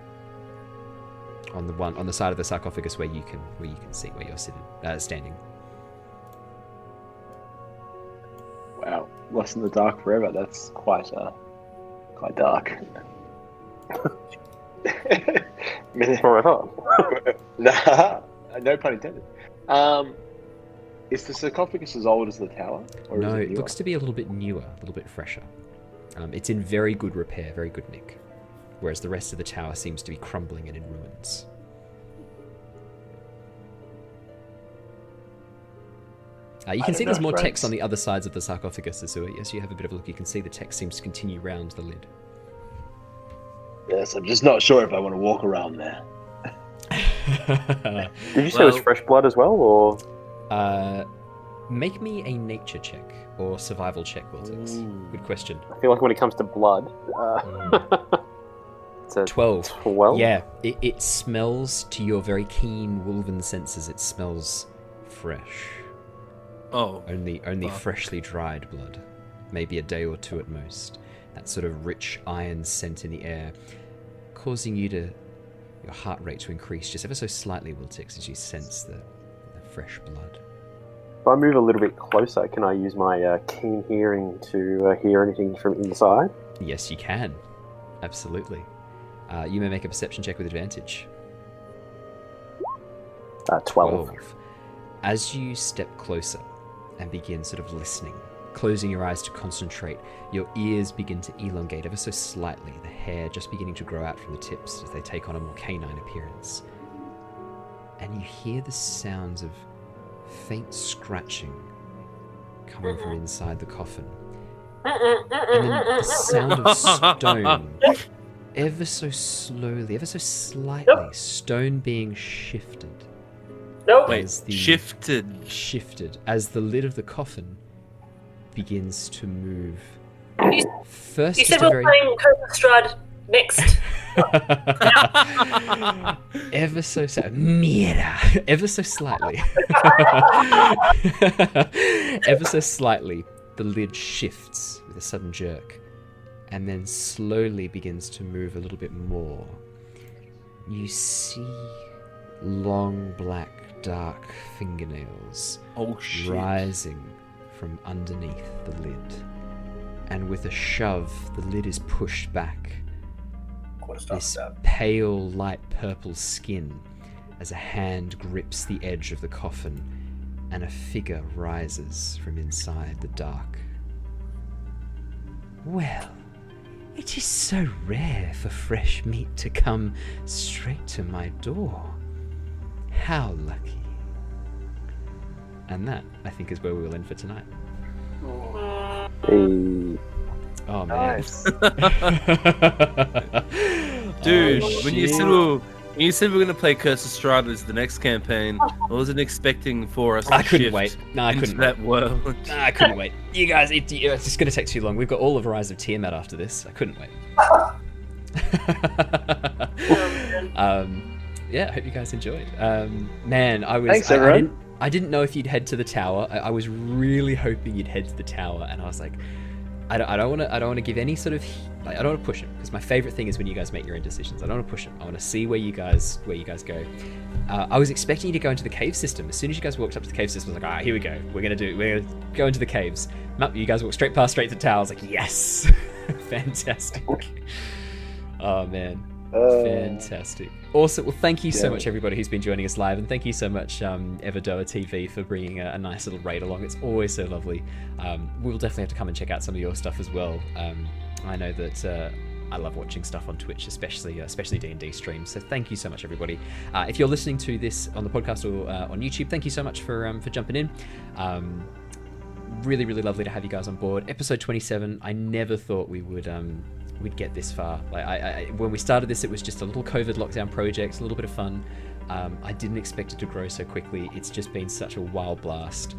On the side of the sarcophagus where you can see where you're standing. Wow, lost in the dark forever. That's quite dark. Forever. Nah, no pun intended. Is the sarcophagus as old as the tower? Or No, is it looks to be a little bit newer, a little bit fresher. It's in very good repair, very good nick. Whereas the rest of the tower seems to be crumbling and in ruins. You can see there's more text on the other sides of the sarcophagus, so as you have a bit of a look, you can see the text seems to continue round the lid. Yes, I'm just not sure if I want to walk around there. Did you say it was fresh blood as well, or? Make me a nature check or survival check, Wiltix. Good question. I feel like when it comes to blood, it's a 12. 12? Yeah, it smells to your very keen wolven senses. It smells fresh. Oh. Only freshly dried blood. Maybe a day or two at most. That sort of rich iron scent in the air, causing your heart rate to increase just ever so slightly, Wiltix, as you sense the fresh blood. If I move a little bit closer, can I use my keen hearing to hear anything from inside? Yes, you can. Absolutely. You may make a perception check with advantage. 12. As you step closer and begin sort of listening, closing your eyes to concentrate, your ears begin to elongate ever so slightly, the hair just beginning to grow out from the tips as they take on a more canine appearance. And you hear the sounds of faint scratching coming from inside the coffin. And then the sound of stone, ever so slowly, ever so slightly, stone being shifted. Nope. Wait, Shifted as the lid of the coffin begins to move. First, You just said a we're very playing Strad next. ever so Mira, ever so slightly, ever so slightly, the lid shifts with a sudden jerk, and then slowly begins to move a little bit more. You see long black dark fingernails rising from underneath the lid, and with a shove the lid is pushed back. This pale light purple skin as a hand grips the edge of the coffin and a figure rises from inside the dark. Well, it is so rare for fresh meat to come straight to my door. How lucky. And that, I think, is where we will end for tonight. Hey. Oh, man. Nice. Dude, when you said we're going to play Curse of Strahd as the next campaign, I wasn't expecting for us to I couldn't shift wait. No, I into couldn't that world. No, I couldn't wait. You guys, it's just going to take too long. We've got all of Rise of Tiamat after this. I couldn't wait. Yeah, I hope you guys enjoyed. Man, Thanks, everyone. I didn't know if you'd head to the tower. I was really hoping you'd head to the tower, and I was like, I don't want to give any sort of, I don't want to push it, because my favorite thing is when you guys make your own decisions. I don't want to push it. I want to see where you guys go. I was expecting you to go into the cave system. As soon as you guys walked up to the cave system, I was like, all right, here we go. We're gonna go into the caves. Nope, you guys walked straight to the tower. I was like, yes, fantastic. Oh man. Fantastic. Awesome. Well, thank you so much, everybody who's been joining us live, and thank you so much, Everdoa TV, for bringing a nice little raid along. It's always so lovely. We'll definitely have to come and check out some of your stuff as well. I know that I love watching stuff on Twitch, especially D&D streams. So thank you so much, everybody. If you're listening to this on the podcast or on YouTube, thank you so much for jumping in. Really, really lovely to have you guys on board. Episode 27. I never thought we'd get this far. Like when we started this, it was just a little COVID lockdown project, a little bit of fun. I didn't expect it to grow so quickly. It's just been such a wild blast.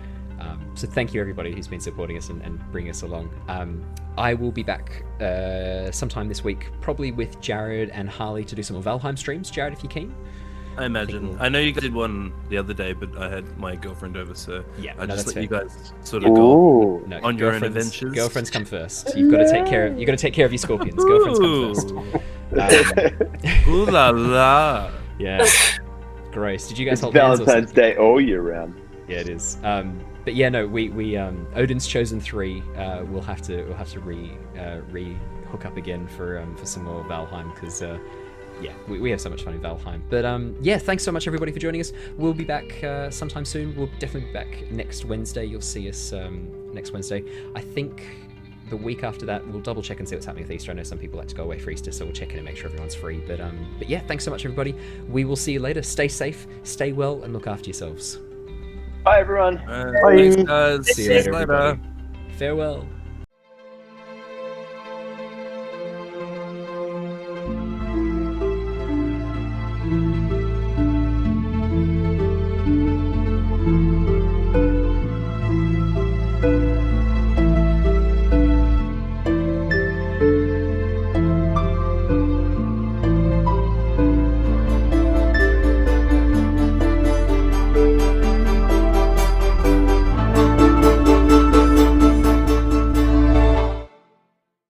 So thank you, everybody who's been supporting us and bringing us along. I will be back sometime this week, probably with Jared and Harley, to do some more Valheim streams. Jared, if you're keen. I imagine. I know you guys did one the other day, but I had my girlfriend over, so Yeah, I no, just that's let you fair. guys sort of go No, on your own girlfriends- adventures. Girlfriends come first. You've got to take care. You got to take care of your scorpions. Girlfriends come first. Ooh la la. Yeah. Gross. Did you guys It's hold hands or Valentine's something? Day all year round. Yeah, it is. But yeah, no, we Odin's Chosen 3. We'll have to re hook up again for some more Valheim because yeah, we have so much fun in Valheim. But yeah, thanks so much everybody for joining us. We'll be back sometime soon. We'll definitely be back next Wednesday. You'll see us next Wednesday. I think the week after that, we'll double check and see what's happening with Easter. I know some people like to go away for Easter, so we'll check in and make sure everyone's free. But yeah, thanks so much everybody. We will see you later. Stay safe, stay well, and look after yourselves. Bye, everyone. Thanks, guys. See you later, Later. everybody. Farewell.